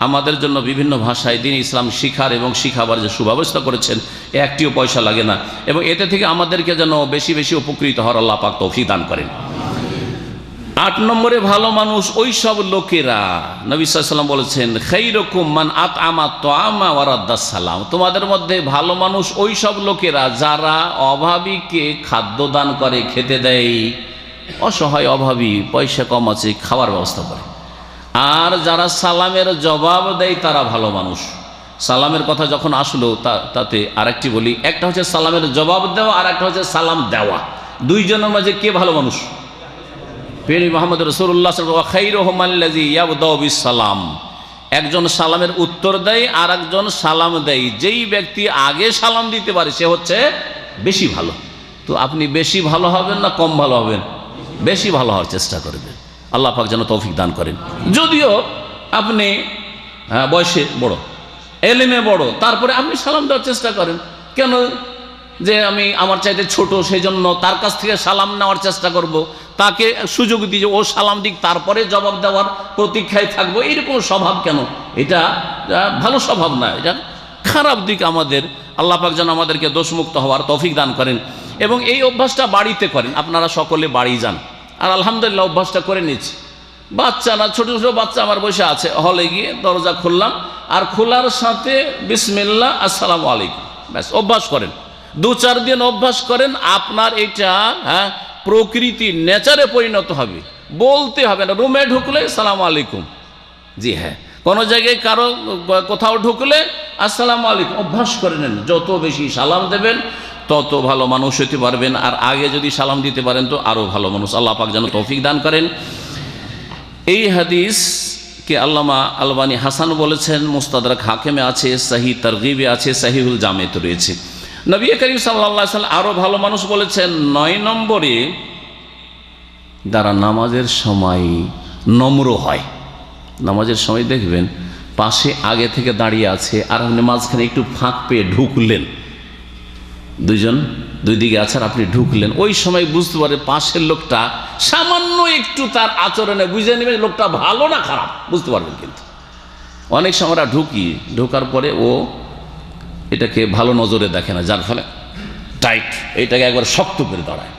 Speaker 5: আমাদের জন্য বিভিন্ন ভাষায় দিন ইসলাম শিখার এবং শিখাবার যে সুব্যবস্থা করেছেন, একটিও পয়সা লাগে না, এবং এতে থেকে আমাদেরকে যেন বেশি বেশি উপকৃত হওয়ার আল্লাহ পাক তৌফিক দান করেন। 8 নম্বরে ভালো মানুষ ওই সব লোকেরা, নবী সাল্লাল্লাহু আলাইহি ওয়াসাল্লাম বলেছেন খাইরুকুম মান আতআমা তাআমা ওয়া রাদ্দাস সালাম। তোমাদের মধ্যে ভালো মানুষ ওই সব লোকেরা যারা অভাবীকে খাদ্য দান করে, খেতে দেয়, অসহায় অভাবী পয়সা কম আছে খাওয়ার ব্যবস্থা করে, আর যারা সালামের জবাব দেয় তারা ভালো মানুষ। সালামের কথা যখন আসলো তাতে আরেকটি বলি, একটা হচ্ছে সালামের জবাব দেওয়া আর একটা হচ্ছে সালাম দেওয়া। দুইজনের মাঝে কে ভালো মানুষ? প্রিয় মুহাম্মদ রাসূলুল্লাহ সাল্লাল্লাহু আলাইহি ওয়া খায়রুহুম আল্লাযী ইয়াবদাউ বিস সালাম। একজন সালামের উত্তর দেয় আর একজন সালাম দেয়। যেই ব্যক্তি আগে সালাম দিতে পারে সে হচ্ছে বেশি ভালো। তো আপনি বেশি ভালো হবেন না কম ভালো হবেন? বেশি ভালো হওয়ার চেষ্টা করবেন। আল্লাহ পাক যেন তৌফিক দান করেন। যদিও আপনি বয়সে বড়, এলেমে বড়, তারপরে আপনি সালাম দেওয়ার চেষ্টা করেন। কেন যে আমি আমার চাইতে ছোট, সেই জন্য তার কাছ থেকে সালাম নেওয়ার চেষ্টা করব, তাকে সুযোগ দিয়ে ও সালাম দিক তারপরে জবাব দেওয়ার প্রতীক্ষায় থাকবো, এইরকম স্বভাব কেন? এটা ভালো স্বভাব না, এটা খারাপ দিক আমাদের। আল্লাহ পাক যেন আমাদেরকে দোষমুক্ত হওয়ার তৌফিক দান করেন এবং এই অভ্যাসটা বাড়িতে করেন। আপনারা সকলে বাড়ি যান, আর আলহামদুলিল্লাহ অভ্যাসটা করে নিচ্ছি। বাচ্চা না, ছোটো ছোটো বাচ্চা আমার বসে আছে, হলে গিয়ে দরজা খুললাম আর খোলার সাথে বিসমিল্লাহ আসসালামু আলাইকুম, ব্যাস অভ্যাস করেন। 2-4 দিন অভ্যাস করেন, আপনার এটা প্রকৃতি নেচারে পরিণত হবে। বলতে হবে না, রুমে ঢুকলে সালামু আলাইকুম, জি হ্যাঁ, কোনো জায়গায় কারো কোথাও ঢুকলে আসসালামু আলাইকুম, অভ্যাস করে নেন। যত বেশি সালাম দেবেন তত ভালো মানুষ হতে পারবেন, আর আগে যদি সালাম দিতে পারেন তো আরও ভালো মানুষ। আল্লাহ পাক যেন তৌফিক দান করেন। এই হাদিসকে আল্লামা আলবানী হাসান বলেছেন, মুস্তাদরাক হাকিমে আছে, সহি তারগিবে আছে, সহিহুল জামেতে রয়েছে। নবী করিম সাল্লাল্লাহু আলাইহি ওয়াসাল্লাম আরও ভালো মানুষ বলেছেন 9 নম্বরে, যারা নামাজের সময় নম্র হয়। নামাজের সময় দেখবেন পাশে আগে থেকে দাঁড়িয়ে আছে আর আপনি মাঝখানে একটু ফাঁক পেয়ে ঢুকলেন, দুইজন দুই দিকে আছে আর আপনি ঢুকলেন, ওই সময় বুঝতে পারে পাশের লোকটা সামান্য একটু তার আচরণে বুঝে নেবেন লোকটা ভালো না খারাপ, বুঝতে পারবেন। কিন্তু অনেক সময় আমরা ঢোকার পরে ও এটাকে ভালো নজরে দেখে না, যার ফলে টাইট এইটাকে একবার শক্ত করে দাঁড়ায়,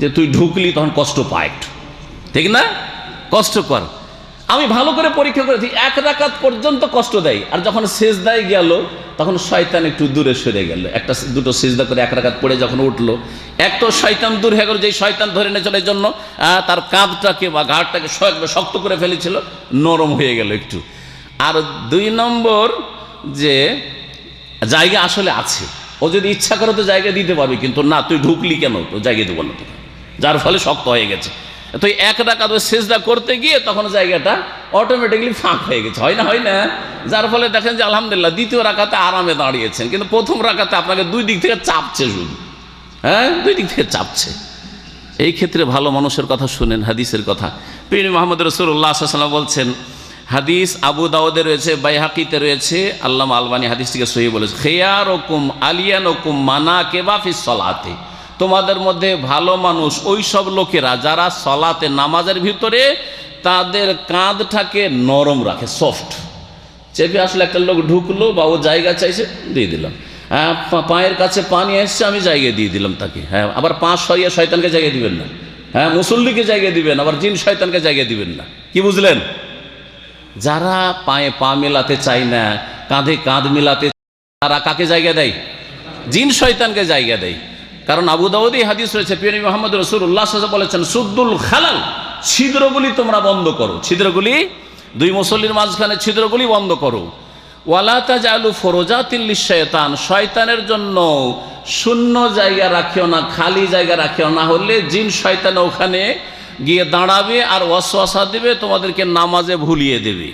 Speaker 5: যে তুই ঢুকলি তখন কষ্ট পায় একটু, ঠিক না? কষ্ট কর। আমি ভালো করে পরীক্ষা করেছি, 1 রাকাত পর্যন্ত কষ্ট দেয়, আর যখন সেজদায় গেল তখন শয়তান একটু দূরে সরে গেল, একটা দুটো সেজদা করে 1 রাকাত পড়ে যখন উঠলো, এক তো শয়তান দূর হয়ে গেল, যেই শয়তান ধরে নিয়েছিল এই জন্য তার কাঁধটাকে বা ঘাড়টাকে শক্ত করে ফেলেছিল, নরম হয়ে গেল একটু। আর 2 নম্বর যে জায়গা আসলে আছে, ও যদি ইচ্ছা করে তো জায়গা দিতে পারবে, কিন্তু না তুই ঢুকলি কেন, তো জায়গা দেবো না তোকে, যার ফলে শক্ত হয়ে গেছে। তো 1 রাকাত সেজদা করতে গিয়ে তখন জায়গাটা অটোমেটিকলি ফাঁক হয়ে গেছে, হয় না? যার ফলে দেখেন যে আলহামদুলিল্লাহ 2য় রাকাতে আরামে দাঁড়িয়েছেন, কিন্তু 1ম রাকাতে আপনাকে 2 দিক থেকে চাপছে, শুধু 2 দিক থেকে চাপছে। এই ক্ষেত্রে ভালো মানুষের কথা শুনেন, হাদিসের কথা। প্রিয় মুহাম্মদ রাসূলুল্লাহ সাল্লাল্লাহু আলাইহি ওয়াসাল্লাম বলছেন, হাদিস আবু দাউদে রয়েছে, বাইহাকিতে রয়েছে, আল্লামা আলবানী হাদিসটিকে সহিহ বলেছে, খিয়ারুকুম আলিয়ানুকুম মানাকিবা ফিস সালাতি, তোমাদের মধ্যে ভালো মানুষ ওই সব লোকেরা যারা সালাতে নামাজের ভিতরে তাদের কাঁধটাকে নরম রাখে, সফট। চেপে আসলে একটা লোক ঢুকলো বা ও জায়গা চাইছে, দিয়ে দিলাম। পায়ের কাছে পানি এসছে, আমি জায়গা দিয়ে দিলাম তাকে। আবার পা সরিয়ে শয়তানকে জায়গা দিবেন না, মুসল্লিকে জায়গা দিবেন, আবার জিন শয়তানকে জায়গা দিবেন না। কি বুঝলেন? যারা পায়ে পা মেলাতে চায় না, কাঁধে কাঁধ মেলাতে, তারা কাকে জায়গা দেয়? জিন শয়তানকে জায়গা দেয়। কারণ আবু দাউদে হাদিস রয়েছে, প্রিয় নবী মুহাম্মদ রাসূলুল্লাহ সাল্লাল্লাহু আলাইহি ওয়াসাল্লাম বলেছেন, সুদ্দুল খালাল, ছিদ্রগুলি তোমরা বন্ধ করো, ছিদ্রগুলি, 2 মুসল্লির মাঝখানে ছিদ্রগুলি বন্ধ করো। ওয়ালা তাজালু ফুরুজাতিল লিশ-শায়তান, শয়তানের জন্য শূন্য জায়গা রাখিও না, খালি জায়গা রাখিও না, হলে জিন শয়তান ওখানে গিয়ে দাঁড়াবে আর ওয়াসওয়াসা দেবে, তোমাদেরকে নামাজে ভুলিয়ে দেবে।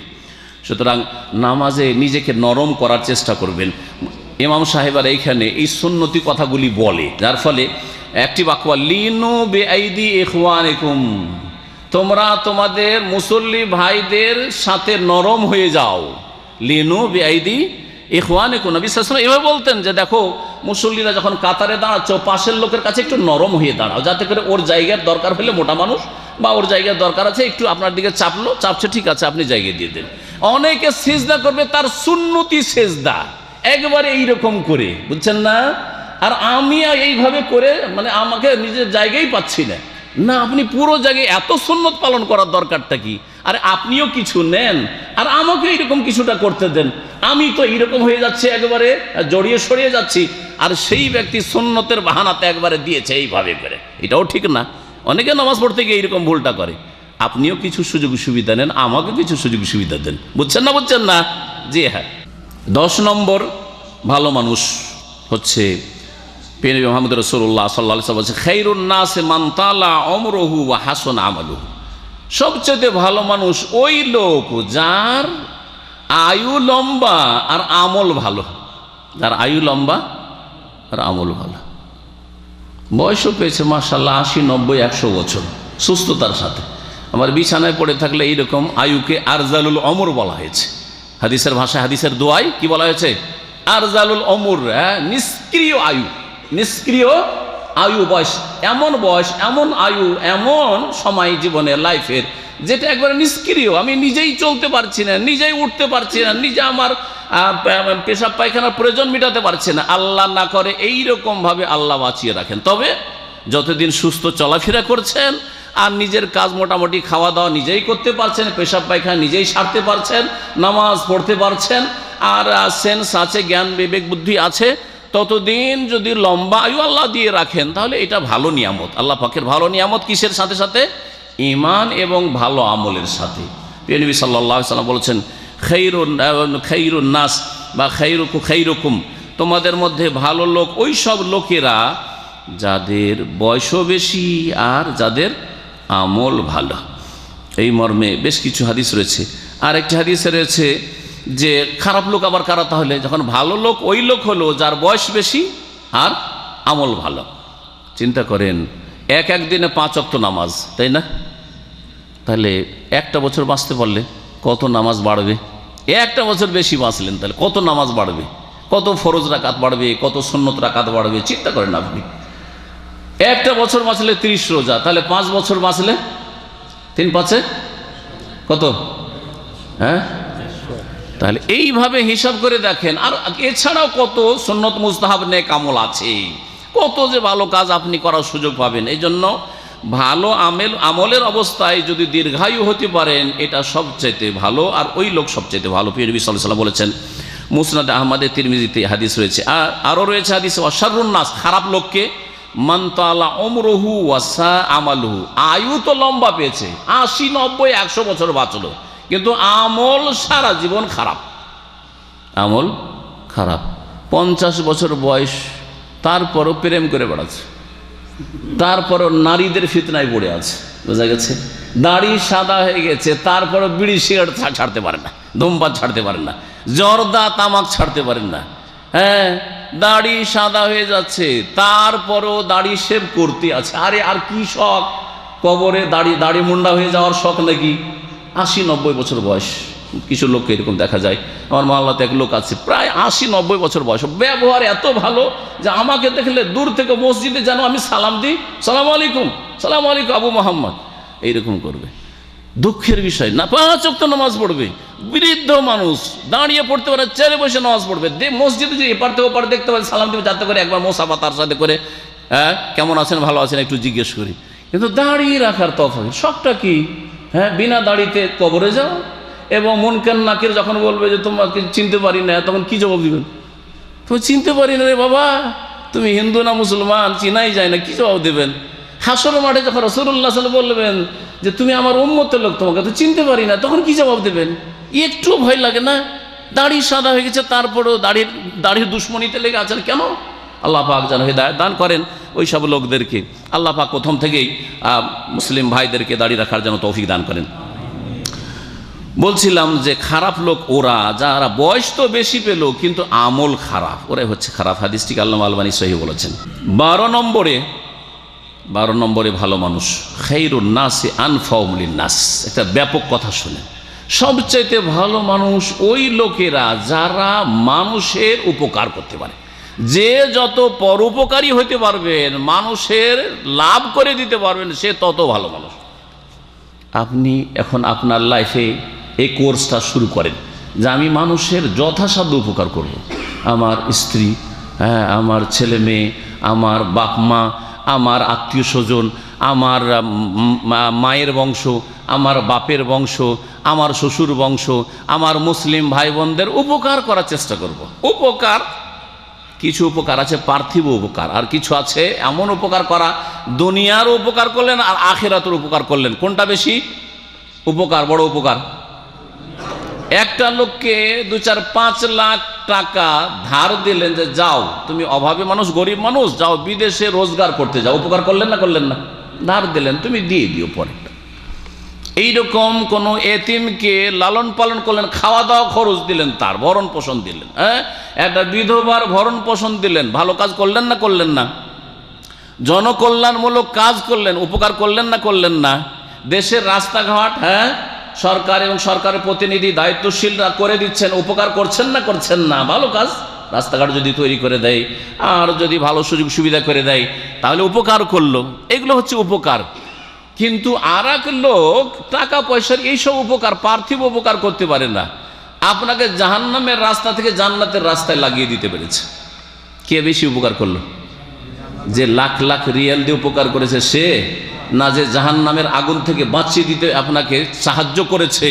Speaker 5: সুতরাং নামাজে নিজেকে নরম করার চেষ্টা করবেন। ইমাম সাহেবরা এইখানে এই সুন্নতি কথাগুলি বলে, যার ফলে একটি বাক্য, লিনু বিআইদি ইখওয়ানিকুম, তোমরা তোমাদের মুসল্লি ভাইদের সাথে নরম হয়ে যাও। লিনু বিআইদি ইখওয়ানিকুম, নবী সাল্লাল্লাহু আলাইহি ওয়াসাল্লাম এভাবে বলতেন যে দেখো মুসল্লিরা যখন কাতারে দাঁড়াচ্ছ, পাশের লোকের কাছে একটু নরম হয়ে দাঁড়াও, যাতে করে ওর জায়গার দরকার হলে, মোটা মানুষ বা ওর জায়গার দরকার আছে, একটু আপনার দিকে চাপছে, ঠিক আছে আপনি জায়গা দিয়ে দেন। অনেকে সিজদা করবে তার সুন্নতি সিজদা একবারে এইরকম করে, বুঝছেন না? আর আমি এইভাবে করে মানে আমাকে নিজের জায়গায় পাচ্ছি না। না, আপনি পুরো জায়গায় এত সুন্নত পালন করার দরকারটা কি? আরে আপনিও কিছু নেন আর আমাকে এইরকম কিছুটা করতে দেন। আমি তো এইরকম হয়ে যাচ্ছে, একেবারে জড়িয়ে সরিয়ে যাচ্ছি, আর সেই ব্যক্তি সুন্নতের বাহানাতে একবারে দিয়েছে এইভাবে করে, এটাও ঠিক না। অনেকে নামাজ পড়তে গিয়ে এইরকম ভুলটা করে। আপনিও কিছু সুযোগ সুবিধা নেন, আমাকে কিছু সুযোগ সুবিধা দেন, বুঝছেন না? জি হ্যাঁ। 10 নম্বর ভালো মানুষ হচ্ছে, প্রিয় নবী মুহাম্মদ রাসূলুল্লাহ সাল্লাল্লাহু আলাইহি ওয়াসাল্লাম বলেছেন, খায়রুন নাস মান তালা উমরুহু ওয়া হাসানা আমালুহু, সবচেয়ে ভালো মানুষ ওই লোক যার আয়ু লম্বা আর আমল ভালো। যার আয়ু লম্বা আর আমল ভালো, বয়সও পেয়েছে মাশাআল্লাহ 80, 90, 100 বছর সুস্থতার সাথে। আমার বিছানায় পড়ে থাকলে এইরকম আয়ুকে আরজালুল অমর বলা হয়েছে। হাদিসের ভাষায়, হাদিসের দোয়ায় কি বলা হয়েছে? আরজালুল অমর, নিষ্ক্রিয় আয়ু, নিষ্ক্রিয় আয়ু, বয়স, এমন আয়ু, এমন সময় জীবনে লাইফের যেটা একবারে নিষ্ক্রিয়। আমি নিজেই চলতে পারছি না, নিজেই উঠতে পারছি না, নিজে আমার পেশাব পায়খানার প্রয়োজন মেটাতে পারছি না। আল্লাহ না করে এইরকমভাবে আল্লাহ বাঁচিয়ে রাখেন। তবে যতদিন সুস্থ চলাফেরা করছেন আর নিজের কাজ মোটামুটি খাওয়া দাওয়া নিজেই করতে পারছেন, পেশাব পায়খানা নিজেই সারতে পারছেন, নামাজ পড়তে পারছেন, আর সেন্স আছে, জ্ঞান বিবেক বুদ্ধি আছে, ততদিন যদি লম্বা আয়ু আল্লাহ দিয়ে রাখেন তাহলে এটা ভালো নিয়ামত, আল্লাহ পাকের ভালো নিয়ামত। কিসের সাথে সাথে? ঈমান এবং ভালো আমলের সাথে। প্রিয় নবী সাল্লাল্লাহু আলাইহি ওয়াসাল্লাম বলেছেন, খায়রুন নাস বা খায়রুকুম, তোমাদের মধ্যে ভালো লোক ওই সব লোকেরা যাদের বয়সও বেশি আর যাদের আমল ভালো। এই মর্মে বেশ কিছু হাদিস রয়েছে। আর একটি হাদিসে রয়েছে যে খারাপ লোক আবার কারা? তাহলে যখন ভালো লোক ওই লোক হলো যার বয়স বেশি আর আমল ভালো। চিন্তা করেন, এক দিনে 5 ওয়াক্ত নামাজ, তাই না? তাহলে 1টা বছর বাঁচতে পারলে কত নামাজ বাড়বে? 1টা বছর বেশি বাঁচলেন তাহলে কত নামাজ বাড়বে? কত ফরজ রাকাত বাড়বে, কত সুন্নত রাকাত বাড়বে, চিন্তা করেন আপনি। একটা বছর বাঁচলে 30 রোজা, তাহলে 5 বছর বাঁচলে 3 5 কত? হ্যাঁ, তাহলে এইভাবে হিসাব করে দেখেন। আর এছাড়াও কত সুন্নত মুস্তাহাব নেক আমল আছে, কত যে ভালো কাজ আপনি করার সুযোগ পাবেন। এই জন্য ভালো আমলের অবস্থায় যদি দীর্ঘায়ু হতে পারেন, এটা সবচাইতে ভালো, আর ওই লোক সবচাইতে ভালো। প্রিয় নবী সাল্লাল্লাহু আলাইহি ওয়াসাল্লাম বলেছেন, মুসনাদ আহমদে তিরমিজিতে হাদিস রয়েছে, আরও রয়েছে হাদিসে, ওয়াশাররুন নাস, খারাপ লোককে মান তালা উমরুহু ওয়াসা আমালুহু, আয়ু তো লম্বা পেয়েছে, 80 90 100 বছর বাঁচলো, কিন্তু আমল সারা জীবন খারাপ, আমল খারাপ। 50 বছর বয়স, তারপরও প্রেম করে বেড়াচ্ছে, তারপরও নারীদের ফিতনায় পড়ে আছে, বোঝা গেছে। দাড়ি সাদা হয়ে গেছে, তারপরও বিড়ি সিগারেট ছাড়তে পারেন না, ধূমপান ছাড়তে পারেন না, জর্দা তামাক ছাড়তে পারেন না। হ্যাঁ, দাড়ি সাদা হয়ে যাচ্ছে, তারপরও দাড়ি শেভ করতে আছে। আরে আর কি শখ, কবরে দাড়ি মুন্ডা হয়ে যাওয়ার শখ নাকি? 80 90 বছর বয়স, কিছু লোককে এরকম দেখা যায়। আমার মহল্লাতে এক লোক আছে, প্রায় 80 90 বছর বয়স, ব্যবহার এত ভালো যে আমাকে দেখলে দূর থেকে মসজিদে যেন আমি সালাম দিই, সালাম আলাইকুম, সালাম আলাইকুম আবু মোহাম্মদ, এইরকম করবে। দুঃখের বিষয় না, 5 ওয়াক্ত নামাজ পড়বে, বৃদ্ধ মানুষ, দাঁড়িয়ে পড়তে পারে, চেয়ারে বসে নামাজ পড়বে, মসজিদে যে এপার থেকে ওপার দেখতে পারে, সালাম দেবে, যাতে করে একবার মোসাফা তার সাথে করে, হ্যাঁ কেমন আছেন, ভালো আছেন একটু জিজ্ঞেস করি। কিন্তু দাঁড়িয়ে রাখার তফাৎ, শখটা কি? হ্যাঁ, বিনা দাড়িতে কবরে যাও, এবং মুনকার নাকির যখন বলবে যে তোমাকে চিনতে পারি না, তখন কি জবাব দিবেন? তুমি চিনতে পারি না রে বাবা, তুমি হিন্দু না মুসলমান চিনাই যায় না, কি জবাব দেবেন? হাসরের মাঠে যখন রাসূলুল্লাহ সাল্লাল্লাহু আলাইহি ওয়াসাল্লাম বলবেন যে তুমি আমার উম্মতের লোক, তোমাকে তো চিনতে পারি না, তখন কি জবাব দেবেন? একটু ভয় লাগে না? দাড়ি সাদা হয়ে গেছে, তারপরেও দাড়ির দুশ্মনীতে লেগে আছেন কেন? আল্লাহ পাক যেন হিদায়াত দান করেন ওই সব লোকদেরকে। আল্লাহ পাক প্রথম থেকেই মুসলিম ভাইদেরকে দাড়ি রাখার জন্য তৌফিক দান করেন। বলছিলাম যে খারাপ লোক ওরা, যারা বয়স তো বেশি পেল কিন্তু আমল খারাপ, ওরাই হচ্ছে খারাপ। হাদিসটিকে আল্লামা আলবানী সহিহ বলেছেন। 12 নম্বরে ভালো মানুষ, খায়রুন নাসি আনফাউম লিন-নাস। একটা ব্যাপক কথা শুনে, সবচাইতে ভালো মানুষ ওই লোকেরা যারা মানুষের উপকার করতে পারে। যে যত পরোপকারী হতে পারবেন, মানুষের লাভ করে দিতে পারবেন, সে তত ভালো মানুষ। আপনি এখন আপনার লাইফে এই কোর্সটা শুরু করেন যে আমি মানুষের যথাসাধ্য উপকার করব। আমার স্ত্রী, হ্যাঁ, আমার ছেলে মেয়ে, আমার বাপ মা, আমার আত্মীয় স্বজন, আমার মায়ের বংশ, আমার বাপের বংশ, আমার শ্বশুর বংশ, আমার মুসলিম ভাই বোনদের উপকার করার চেষ্টা করব। উপকার, কিছু উপকার আছে পার্থিব উপকার, আর কিছু আছে এমন উপকার করা, দুনিয়ার উপকার করলেন আর আখিরাতের উপকার করলেন। কোনটা বেশি উপকার, বড় উপকার? একটা লোককে 2-4-5 লাখ টাকা ধার দিলেন যে যাও তুমি, অভাবী মানুষ, গরিব মানুষ, যাও বিদেশে রোজগার করতে যাও, উপকার করলেন না করলেন না? ধার দিলেন, তুমি দিয়ে দিও পরে। এইরকম কোনো এতিমকে লালন পালন করলেন, খাওয়া দাওয়া খরচ দিলেন, তার ভরণ পোষণ দিলেন, হ্যাঁ, একটা বিধবার ভরণ পোষণ দিলেন, ভালো কাজ করলেন না করলেন না? জনকল্যাণমূলক কাজ করলেন, উপকার করলেন না করলেন না? দেশের রাস্তাঘাট, হ্যাঁ, সরকার এবং সরকারের প্রতিনিধি দায়িত্বশীলরা করে দিচ্ছেন, উপকার করছেন না করছেন না? ভালো কাজ, রাস্তাঘাট যদি তৈরি করে দেয় আর যদি ভালো সুযোগ সুবিধা করে দেয় তাহলে উপকার করলো, এগুলো হচ্ছে উপকার। কিন্তু আর এক লোক টাকা পয়সার এইসব উপকার, পার্থিব উপকার করতে পারে না, আপনাকে জাহান্নামের রাস্তা থেকে জান্নাতের রাস্তায় লাগিয়ে দিতে পেরেছে। কে বেশি উপকার করলো? যে লাখ লাখ রিয়াল দিয়ে উপকার করেছে সে, না যে জাহান্নামের আগুন থেকে বাঁচিয়ে দিতে আপনাকে সাহায্য করেছে,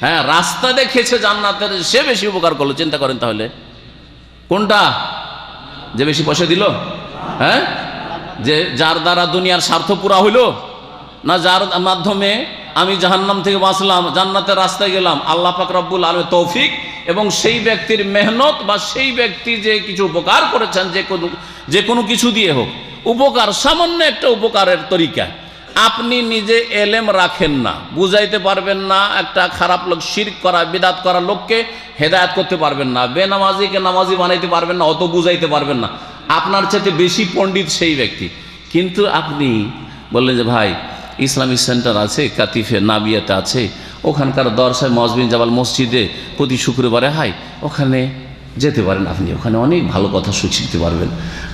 Speaker 5: হ্যাঁ, রাস্তা দেখেছে জান্নাতের, সে বেশি উপকার করলো? চিন্তা করেন তাহলে কোনটা? যে বেশি পয়সা দিল, হ্যাঁ, যে যার দ্বারা দুনিয়ার স্বার্থ পুরা হইল, না যার মাধ্যমে আমি জাহান্নাম থেকে বাঁচলাম, জান্নাতের রাস্তায় গেলাম? আল্লাহ পাক রব্বুল আলামিন তৌফিক এবং সেই ব্যক্তির মেহনত, বা সেই ব্যক্তি যে কিছু উপকার করেছেন, যে কোনো কিছু দিয়ে হোক, উপকার, সামান্য একটা উপকারের তরিকা। আপনি নিজে এলেম রাখেন না, বুঝাইতে পারবেন না, একটা খারাপ লোক, শিরক করা, বিদাত করা লোককে হেদায়েত করতে পারবেন না, বেনামাজিকে নামাজি বানাইতে পারবেন না, অত বুঝাইতে পারবেন না। আপনার চাইতে বেশি পণ্ডিত সেই ব্যক্তি। কিন্তু আপনি বললেন যে ভাই ইসলামিক সেন্টার আছে, কাতিফে নাবিয়াতে আছে, ওখানকার দরসায় মজবিন জাবাল মসজিদে প্রতি শুক্রবারে হয়, ওখানে যেতে পারেন, আপনি ওখানে অনেক ভালো কথা শিখতে পারবেন।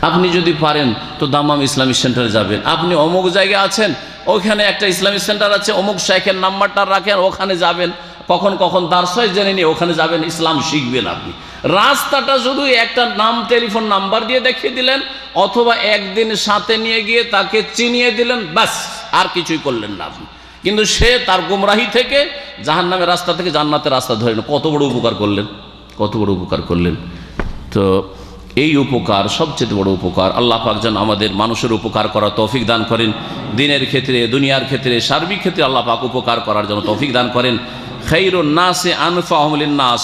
Speaker 5: আপনি যদি পারেন তো দামাম ইসলামিক সেন্টারে যাবেন। আপনি অমুক জায়গায় আছেন, ওখানে একটা ইসলামিক সেন্টার আছে, অমুক শাইখের নাম্বারটা রাখেন, ওখানে যাবেন, কখন কখন দার্সয় জেনে নিয়ে ওখানে যাবেন, ইসলাম শিখবেন। আপনি রাস্তাটা শুধু একটা নাম, টেলিফোন নাম্বার দিয়ে দেখিয়ে দিলেন, অথবা একদিন সাথে নিয়ে গিয়ে তাকে চিনিয়ে দিলেন, ব্যাস, আর কিছুই করলেন না আপনি। কিন্তু সে তার গুমরাহি থেকে জাহান্নামের রাস্তা থেকে জান্নাতের রাস্তা ধরে না। কত বড় উপকার করলেন, কত বড় উপকার করলেন। তো এই উপকার সবচেয়ে বড় উপকার। আল্লাহ পাক যেন আমাদের মানুষের উপকার করার তৌফিক দান করেন, দিনের ক্ষেত্রে, দুনিয়ার ক্ষেত্রে, সার্বিক ক্ষেত্রে আল্লাহ পাক উপকার করার জন্য তৌফিক দান করেন। খায়রুন নাসি আনফাহুম লিন-নাস,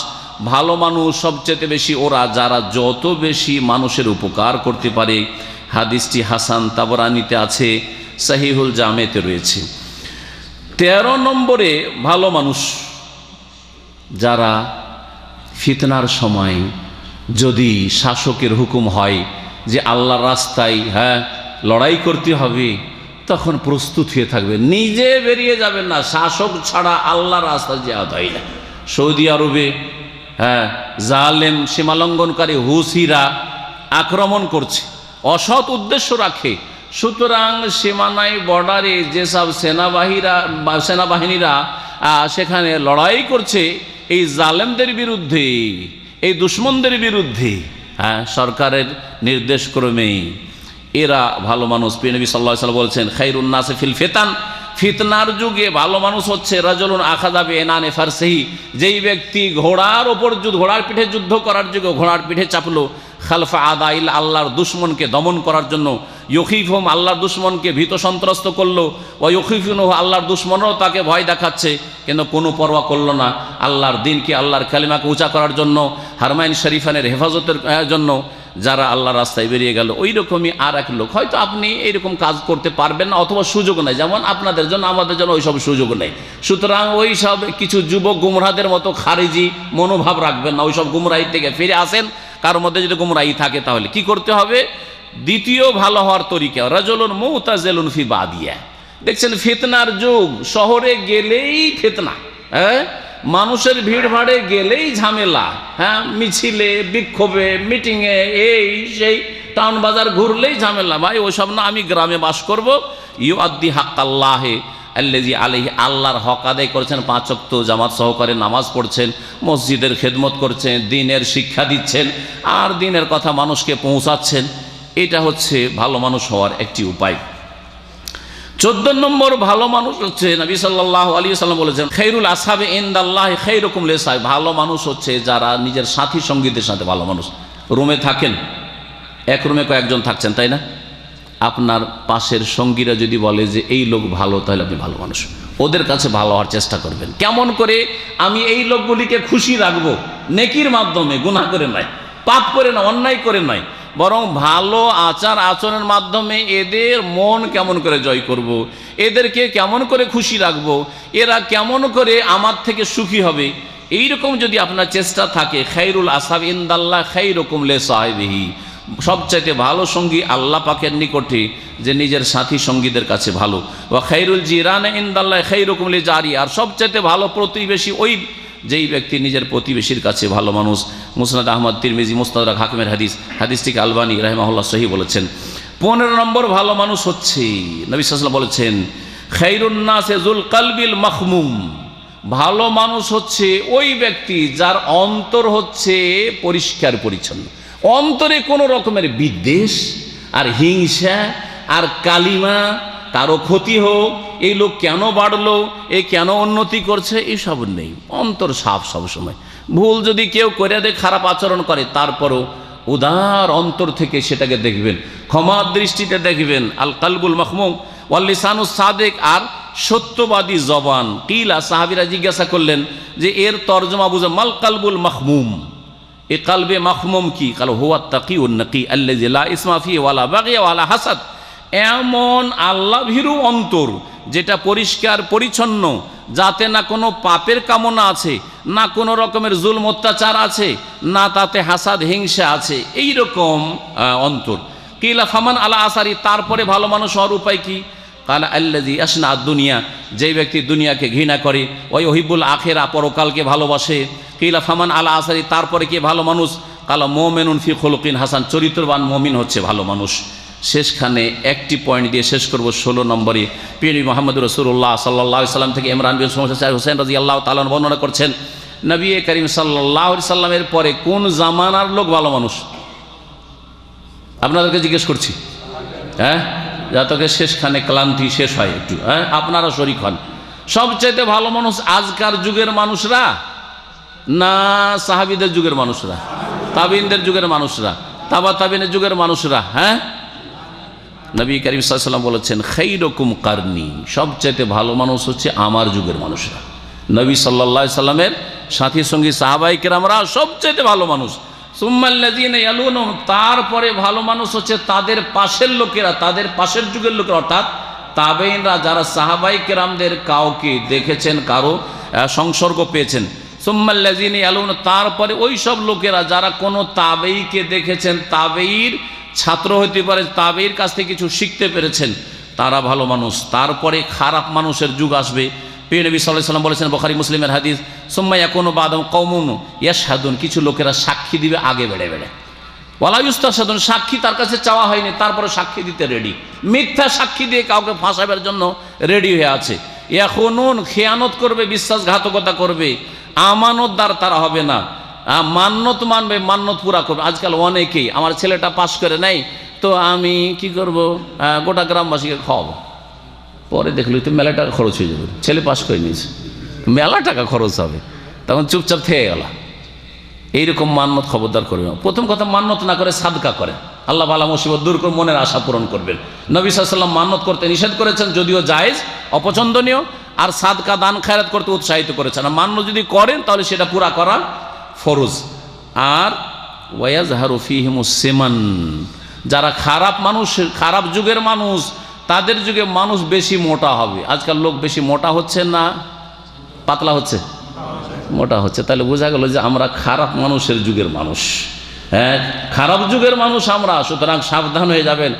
Speaker 5: ভালো মানুষ সবচেয়ে বেশি ওরা যারা যত বেশি মানুষের উপকার করতে পারে। হাদিসটি হাসান, তাবরানিতে আছে, সহিহুল জামেতে রয়েছে। 13 নম্বরে ভালো মানুষ যারা ফিতনার সময় যদি শাসকের হুকুম হয় যে আল্লাহর রাস্তায় লড়াই করতে হবে, তখন প্রস্তুত হয়ে থাকবে, নিজে বেরিয়ে যাবেন না, শাসক ছাড়া আল্লাহর রাস্তায় যাওয়া হয় না। সৌদি আরবে জালেম সীমালঙ্ঘনকারী হুসিরা আক্রমণ করছে, অসৎ উদ্দেশ্য রাখে। সুতরাং সীমানায় বর্ডারে যেসব সেনাবাহিনীরা সেখানে লড়াই করছে এই জালেমদের বিরুদ্ধে, এই দুশ্মনদের বিরুদ্ধে, সরকারের নির্দেশক্রমে এরা ভালো মানুষ। নবী সাল্লাল্লাহু আলাইহি ওয়াসাল্লাম বলছেন, খায়রুন নাসি ফিল ফিতান, ফিতনার যুগে ভালো মানুষ হচ্ছে রাজুলুন আখাযা বিইনানি ফারসিহি, যেই ব্যক্তি ঘোড়ার ওপর ঘোড়ার পিঠে যুদ্ধ করার যুগে ঘোড়ার পিঠে চাপলো, খালফা আদাইল, আল্লাহর দুশ্মনকে দমন করার জন্য, ইউখিফুহুম, আল্লাহর দুশ্মনকে ভীত সন্ত্রস্ত করলো, ওয়া ইউখিফুনহু, আল্লাহর দুশ্মনও তাকে ভয় দেখাচ্ছে, কিন্তু কোনো পরোয়া করলো না আল্লাহর দিনকে, আল্লাহর কালিমাকে উঁচা করার জন্য, হারমাইন শরীফানের হেফাজতের জন্য যারা আল্লাহর রাস্তায় বেরিয়ে গেল। ওই রকমই আর এক লোক, হয়তো আপনি এইরকম কাজ করতে পারবেন না অথবা সুযোগ নেই, যেমন আপনাদের জন্য আমাদের জন্য ওইসব সুযোগ নেই। সুতরাং ওই সব কিছু যুবক গুমরাহদের মতো খারিজি মনোভাব রাখবেন না, ওইসব গুমরাহি থেকে ফিরে আসেন। কার মধ্যে যদি গুমরাহি থাকে তাহলে কি করতে হবে? দ্বিতীয় ভালো হওয়ার তরিকা, রাজুলুন মুতাজিলুন ফি বাদিয়া। দেখছেন ফিতনার যুগ, শহরে গেলেই ফিতনা, মানুষের ভিড় ভাড়ে গেলেই ঝামেলা, মিছিলে, বিক্ষোভে, মিটিংয়ে, এই সেই, টাউন বাজার ঘুরলেই ঝামেলা। ভাই ওইসব না, আমি গ্রামে বাস করব। ইউআদ্দি হাক্কাল্লাহি আল্লাযী আলাইহি, আল্লাহর হক আদায় করছেন, 5 ওয়াক্ত জামাত সহকারে নামাজ পড়ছেন, মসজিদের খেদমত করছেন, দ্বীনের শিক্ষা দিচ্ছেন, আর দ্বীনের কথা মানুষকে পৌঁছাচ্ছেন। এটা হচ্ছে ভালো মানুষ হওয়ার একটি উপায়। 14 নম্বর ভালো মানুষ হচ্ছে, নবী সাল্লাল্লাহু আলাইহি ওয়াসাল্লাম বলেছেন, খায়রুল আসহাবি ইনদাল্লাহি খায়রুকুম লিসাহিব, ভালো মানুষ হচ্ছে যারা নিজের সাথী সঙ্গীদের সাথে ভালো মানুষ। রুমে থাকেন, এক রুমে কয়েকজন থাকছেন, তাই না? আপনার পাশের সঙ্গীরা যদি বলে যে এই লোক ভালো, তাহলে আপনি ভালো মানুষ, ওদের কাছে ভালো হওয়ার চেষ্টা করবেন। কেমন করে আমি এই লোকগুলিকে খুশি রাখবো? নেকির মাধ্যমে, গুনাহ করে নয়, পাপ করে না, অন্যায় করে নয়, বরং ভালো আচার আচরণের মাধ্যমে এদের মন কেমন করে জয় করব, এদেরকে কেমন করে খুশি রাখব, এরা কেমন করে আমার থেকে সুখী হবে, এইরকম যদি আপনার চেষ্টা থাকে, খায়রুল আসহাব ইনদাল্লাহ খায়রুকুম লিসাহিবিহি, সবচাইতে ভালো সঙ্গী আল্লাহ পাকের নিকটে যে নিজের সাথী সঙ্গীদের কাছে ভালো। ওয়া খায়রুল জিরান ইনদাল্লাহ খায়রুকুম লিজারি, আর সবচাইতে ভালো প্রতিবেশী ওই যেই ব্যক্তি নিজের প্রতিবেশীর কাছে ভালো মানুষ। মুসনাদ আহমদ, তিরমিজি, মুস্তাদরাক হাকিমের হাদিস, হাদিসটিকে আলবানী রাহিমাহুল্লাহ সহিহ বলেছেন। 15 নম্বর ভালো মানুষ হচ্ছে, নবী সাল্লাল্লাহু আলাইহি ওয়াসাল্লাম বলেছেন, খায়রুন নাসি যুল কলবিল মাখমুম, ভালো মানুষ হচ্ছে ওই ব্যক্তি যার অন্তর হচ্ছে পরিষ্কার পরিচ্ছন্ন, অন্তরে কোনো রকমের বিদ্বেষ আর হিংসা আর কালিমা, কারো ক্ষতি হোক, এই লোক কেন বাড়লো, এ কেন উন্নতি করছে, এইসব নেই, অন্তর সাফ সবসময়। ভুল যদি কেউ করে দেয়, খারাপ আচরণ করে, তারপরও উদার অন্তর থেকে সেটাকে দেখবেন, ক্ষমার দৃষ্টিতে দেখবেন। আল কালবুল মাখমুম ওয়াল লিসানুস সাদিক, আর সত্যবাদী জবান। কিলা, সাহাবীরা জিজ্ঞাসা করলেন যে এর তরজমা বুঝে, মাল কালবুল মাখমুম, এ কালবে মাখমুম কি? কাল হুয়া তাকিউন নাকি আল্লাযী লা ইসমা ফি ওয়ালা বাগিয়া ওয়ালা হাসাদ, এমন আল্লাহ ভীরু অন্তর যেটা পরিষ্কার পরিচ্ছন্ন, যাতে না কোনো পাপের কামনা আছে, না কোনো রকমের জুলম অত্যাচার আছে, না তাতে হাসাদ হিংসা আছে, এই রকম অন্তর। কিলা ফামান আলা আসারি, তারপরে ভালো মানুষ হওয়ার উপায় কি? কালা আল্লাযী ইয়াসনা দুনিয়া, যেই ব্যক্তি দুনিয়াকে ঘৃণা করে, ওই ইউহিব্বুল আখিরা, পরকালকে ভালোবাসে। কিলা ফামান আলা আসারি, তারপরে কি ভালো মানুষ? কালা মোমেনুন ফি খুলুকিন হাসান, চরিত্রবান মুমিন হচ্ছে ভালো মানুষ। শেষখানে একটি পয়েন্ট দিয়ে শেষ করব, 16 নম্বরে প্রিয় নবী মুহাম্মদ রাসূলুল্লাহ সাল্লাল্লাহু আলাইহি সাল্লাম থেকে ইমরান বিন হুসাইন রাদিয়াল্লাহু তাআলা বর্ণনা করছেন, নবী করিম সাল্লাল্লাহু আলাইহি সাল্লামের পরে কোন জামানার লোক ভালো মানুষ? আপনাদেরকে জিজ্ঞেস করছি, হ্যাঁ, যাতে শেষখানে ক্লান্তি শেষ হয় একটু, হ্যাঁ, আপনারা শরীক হন। সবচাইতে ভালো মানুষ আজকার যুগের মানুষরা না সাহাবীদের যুগের মানুষরা, তাবিনদের যুগের মানুষরা, তাবিনের যুগের মানুষরা? হ্যাঁ, নবী করিম সাল্লাল্লাহু আলাইহি ওয়াসাল্লাম বলেছেন খাইরুকুম কারনি, সবচাইতে ভালো মানুষ হচ্ছে আমার যুগের মানুষরা। নবী সাল্লাল্লাহু আলাইহি সাল্লামের সাথী সঙ্গী সাহাবায়ে কেরামরা সবচাইতে ভালো মানুষ। সুম্মাল্লাযীনা ইয়ালুনহুম, তারপরে ভালো মানুষ হচ্ছে তাদের পাশের লোকেরা, তাদের পাশের যুগের লোকেরা, অর্থাৎ তাবেঈনরা, যারা সাহাবায়ে কেরামদের কাউকে দেখেছেন, কারো সংসর্গ পেয়েছেন। সুম্মাল্লাযীনা ইয়ালুনহুম, তারপরে ওই সব লোকেরা যারা কোনো তাবেঈকে দেখেছেন, তাবেঈর ছাত্র হতে পারে, তাবেঈর কাছ থেকে কিছু শিখতে পেরেছেন, তারা ভালো মানুষ। তারপরে খারাপ মানুষের যুগ আসবে। প্রিয় নবী সাল্লাল্লাহু আলাইহি ওয়াসাল্লাম বলেছেন, বুখারী মুসলিমের হাদিস, সুম্মা ইয়াকুনু বা'দাহুম কওমুন ইয়াশহাদুন, কিছু লোকেরা সাক্ষী দিবে আগে বেড়ে বেড়ে, ওয়ালা ইউস্তাশহাদুন, সাক্ষী তার কাছে চাওয়া হয়নি, তারপরে সাক্ষী দিতে রেডি, মিথ্যা সাক্ষী দিয়ে কাউকে ফাঁসাবার জন্য রেডি হয়ে আছে। ইয়াখুনুন, খেয়ানত করবে, বিশ্বাসঘাতকতা করবে, আমানতদার তারা হবে না, মান্যত মানবে, মান্যত পুরা করবে। আজকাল অনেকেই, আমার ছেলেটা পাশ করে নাই তো আমি কি করব, গোটা গ্রামবাসীকে খাওয়াবো, পরে দেখলি তো মেলা টাকা খরচ হয়ে যাবে, ছেলে পাশ করে নিয়েছে, মেলা টাকা খরচ হবে, তখন চুপচাপ থেকে গেল। এইরকম মান্যত খবরদার করবে না। প্রথম কথা, মান্যত না করে সাদকা করেন, আল্লাহ বালা মুসিবত দূর করে মনের আশা পূরণ করবেন। নবী সাল্লাল্লাহু আলাইহি ওয়াসাল্লাম মান্যত করতে নিষেধ করেছেন, যদিও জায়েজ, অপছন্দনীয়, আর সাদকা দান খায়রাত করতে উৎসাহিত করেছেন। আর মান্য যদি করেন তাহলে সেটা পুরা করা ফরজ। আর ওয়ায়াজহারু ফীহিমুস সিমান, যারা খারাপ মানুষ, খারাপ যুগের মানুষ, তাদের যুগে মানুষ বেশি মোটা হবে। আজকাল লোক বেশি মোটা হচ্ছে না পাতলা হচ্ছে? মোটা হচ্ছে। তাহলে বোঝা গেল যে আমরা খারাপ মানুষের যুগের মানুষ, হ্যাঁ, খারাপ যুগের মানুষ আমরা। সুতরাং সাবধান হয়ে যাবেন।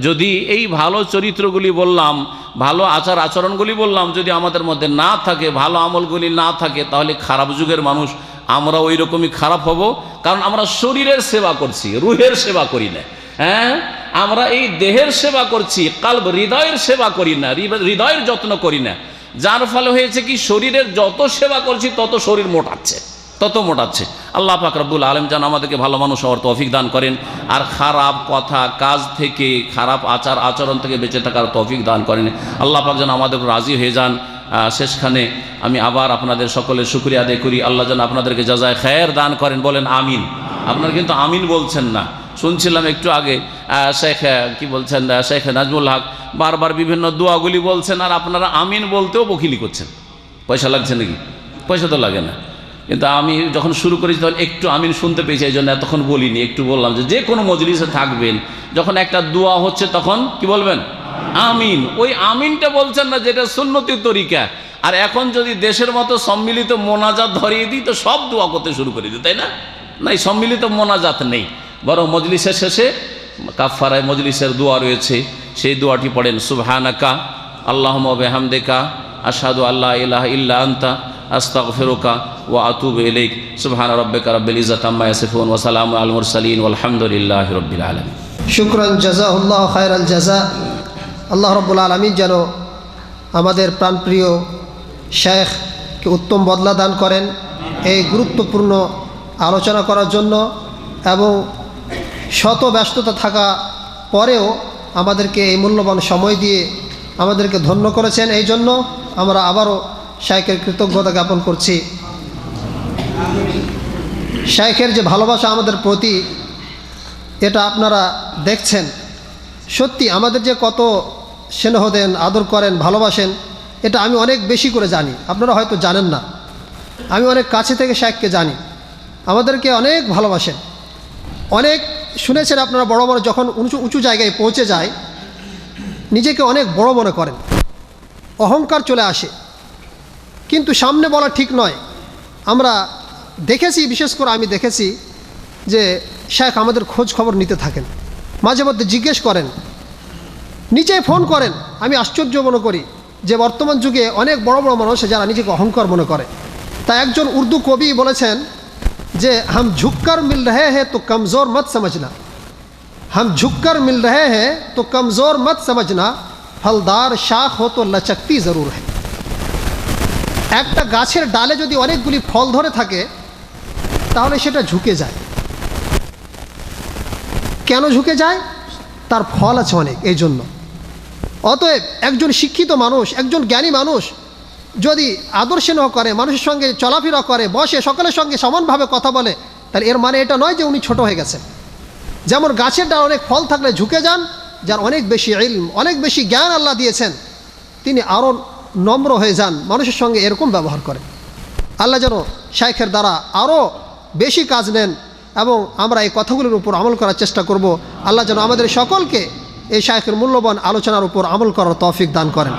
Speaker 5: যদি এই ভালো চরিত্রগুলি বললাম, ভালো আচার আচরণগুলি বললাম, যদি আমাদের মধ্যে না থাকে, ভালো আমলগুলি না থাকে, তাহলে খারাপ যুগের মানুষ আমরা ওই রকমই খারাপ হব। কারণ আমরা শরীরের সেবা করছি, রুহের সেবা করি না। হ্যাঁ, আমরা এই দেহের সেবা করছি, কালব হৃদয়ের সেবা করি না, হৃদয়ের যত্ন করি না। যার ফলে হয়েছে কি, শরীরের যত সেবা করছি তত শরীর মোটাচ্ছে, তত মোটাচ্ছে। আল্লাহ পাক রব্বুল আলামিন যেন আমাদেরকে ভালো মানুষ হওয়ার তৌফিক দান করেন, আর খারাপ কথা কাজ থেকে, খারাপ আচার আচরণ থেকে বেঁচে থাকার তৌফিক দান করেন। আল্লাহ পাক যেন আমাদের রাজি হয়ে যান। শেষখানে আমি আবার আপনাদের সকলের শুকরিয়া আদায় করি। আল্লাহ যেন আপনাদেরকে জাযায়ে খায়ের দান করেন। বলেন আমিন। আপনারা কিন্তু আমিন বলছেন না। শুনছিলাম একটু আগে শেখ কি বলছেন, শেখ নাজমুল হক বারবার বিভিন্ন দোয়াগুলি বলছেন, আর আপনারা আমিন বলতেও বকিলি করছেন। পয়সা লাগছে নাকি? পয়সা তো লাগে না, কিন্তু আমি যখন শুরু করেছি তখন একটু আমিন শুনতে পেয়েছি, এই জন্য এতক্ষণ বলিনি। একটু বললাম যে কোনো মজলিসে থাকবেন, যখন একটা দোয়া হচ্ছে তখন কি বলবেন? আমিন। ওই আমিনটা বলছেন না, যেটা সুন্নতি তরিকা। আর এখন যদি দেশের মতো সম্মিলিত মোনাজাত ধরিয়ে দিই তো সব দোয়া করতে শুরু করে দিই, তাই না? এই সম্মিলিত মোনাজাত নেই, বরং মজলিসের শেষে কাফারায় মজলিসের দোয়া রয়েছে, সেই দোয়াটি পড়েন, সুবহানাকা আল্লাহুম্মা ওয়া বিহামদিকা আশহাদু আল্লা ইলাহা ইল্লা আনতা আস্তাগফিরুকা ওয়া আতুবু ইলাইক। সুবহানা রাব্বিকা রাব্বিল ইজ্জাতি আম্মা ইয়াসিফুন ওয়া সালামুন আলাল মুরসালিন ওয়ালহামদুলিল্লাহি রাব্বিল আলামিন।
Speaker 4: শুকরান, জাযাহুল্লাহ খায়রাল জাযা। আল্লাহ রাব্বুল আলামিন যেন আমাদের প্রাণপ্রিয় শেখকে উত্তম বদলা দান করেন এই গুরুত্বপূর্ণ আলোচনা করার জন্য, এবং শত ব্যস্ততা থাকা পরেও আমাদেরকে এই মূল্যবান সময় দিয়ে আমাদেরকে ধন্য করেছেন। এই জন্য আমরা আবারও শাইখের কৃতজ্ঞতা জ্ঞাপন করছি। শাইখের যে ভালোবাসা আমাদের প্রতি, এটা আপনারা দেখছেন। সত্যি আমাদের যে কত স্নেহ দেন, আদর করেন, ভালোবাসেন, এটা আমি অনেক বেশি করে জানি, আপনারা হয়তো জানেন না। আমি অনেক কাছে থেকে শাইখকে জানি, আমাদেরকে অনেক ভালোবাসেন। অনেক শুনেছেন আপনারা, বড় বড় যখন উঁচু উঁচু জায়গায় পৌঁছে যায় নিজেকে অনেক বড় মনে করেন, অহংকার চলে আসে, কিন্তু সামনে বলা ঠিক নয়। আমরা দেখেছি, বিশেষ করে আমি দেখেছি যে শাইখ আমাদের খোঁজ খবর নিতে থাকেন, মাঝে মধ্যে জিজ্ঞেস করেন, নিজেই ফোন করেন। আমি আশ্চর্য মনে করি যে বর্তমান যুগে অনেক বড় বড় মানুষ যারা নিজেকে অহংকার মনে করে। তাই একজন উর্দু কবি বলেছেন যে हम झुककर मिल रहे हैं तो कमज़ोर मत समझना, हम झुककर मिल रहे हैं तो कमज़ोर मत समझना, फलदार शाख हो तो लचकती ज़रूर है। একটা গাছের ডালে যদি অনেকগুলি ফল ধরে থাকে তাহলে সেটা ঝুঁকে যায়। কেন ঝুঁকে যায়? তার ফল আছে অনেক, এই জন্য। অতএব একজন শিক্ষিত মানুষ, একজন জ্ঞানী মানুষ যদি আদর্শন করে, মানুষের সঙ্গে চলাফেরা করে, বসে, সকলের সঙ্গে সমানভাবে কথা বলে, তাহলে এর মানে এটা নয় যে উনি ছোট হয়ে গেছেন। যেমন গাছের ডাল অনেক ফল থাকলে ঝুঁকে যান, যার অনেক বেশি ইলম, অনেক বেশি জ্ঞান আল্লাহ দিয়েছেন, তিনি আরও নম্র হয়ে যান, মানুষের সঙ্গে এরকম ব্যবহার করেন। আল্লাহ যেন শাইখের দ্বারা আরও বেশি কাজ নেন এবং আমরা এই কথাগুলোর উপর আমল করার চেষ্টা করব। আল্লাহ যেন আমাদের সকলকে এই শাইখের মূল্যবান আলোচনার উপর আমল করার তৌফিক দান করেন।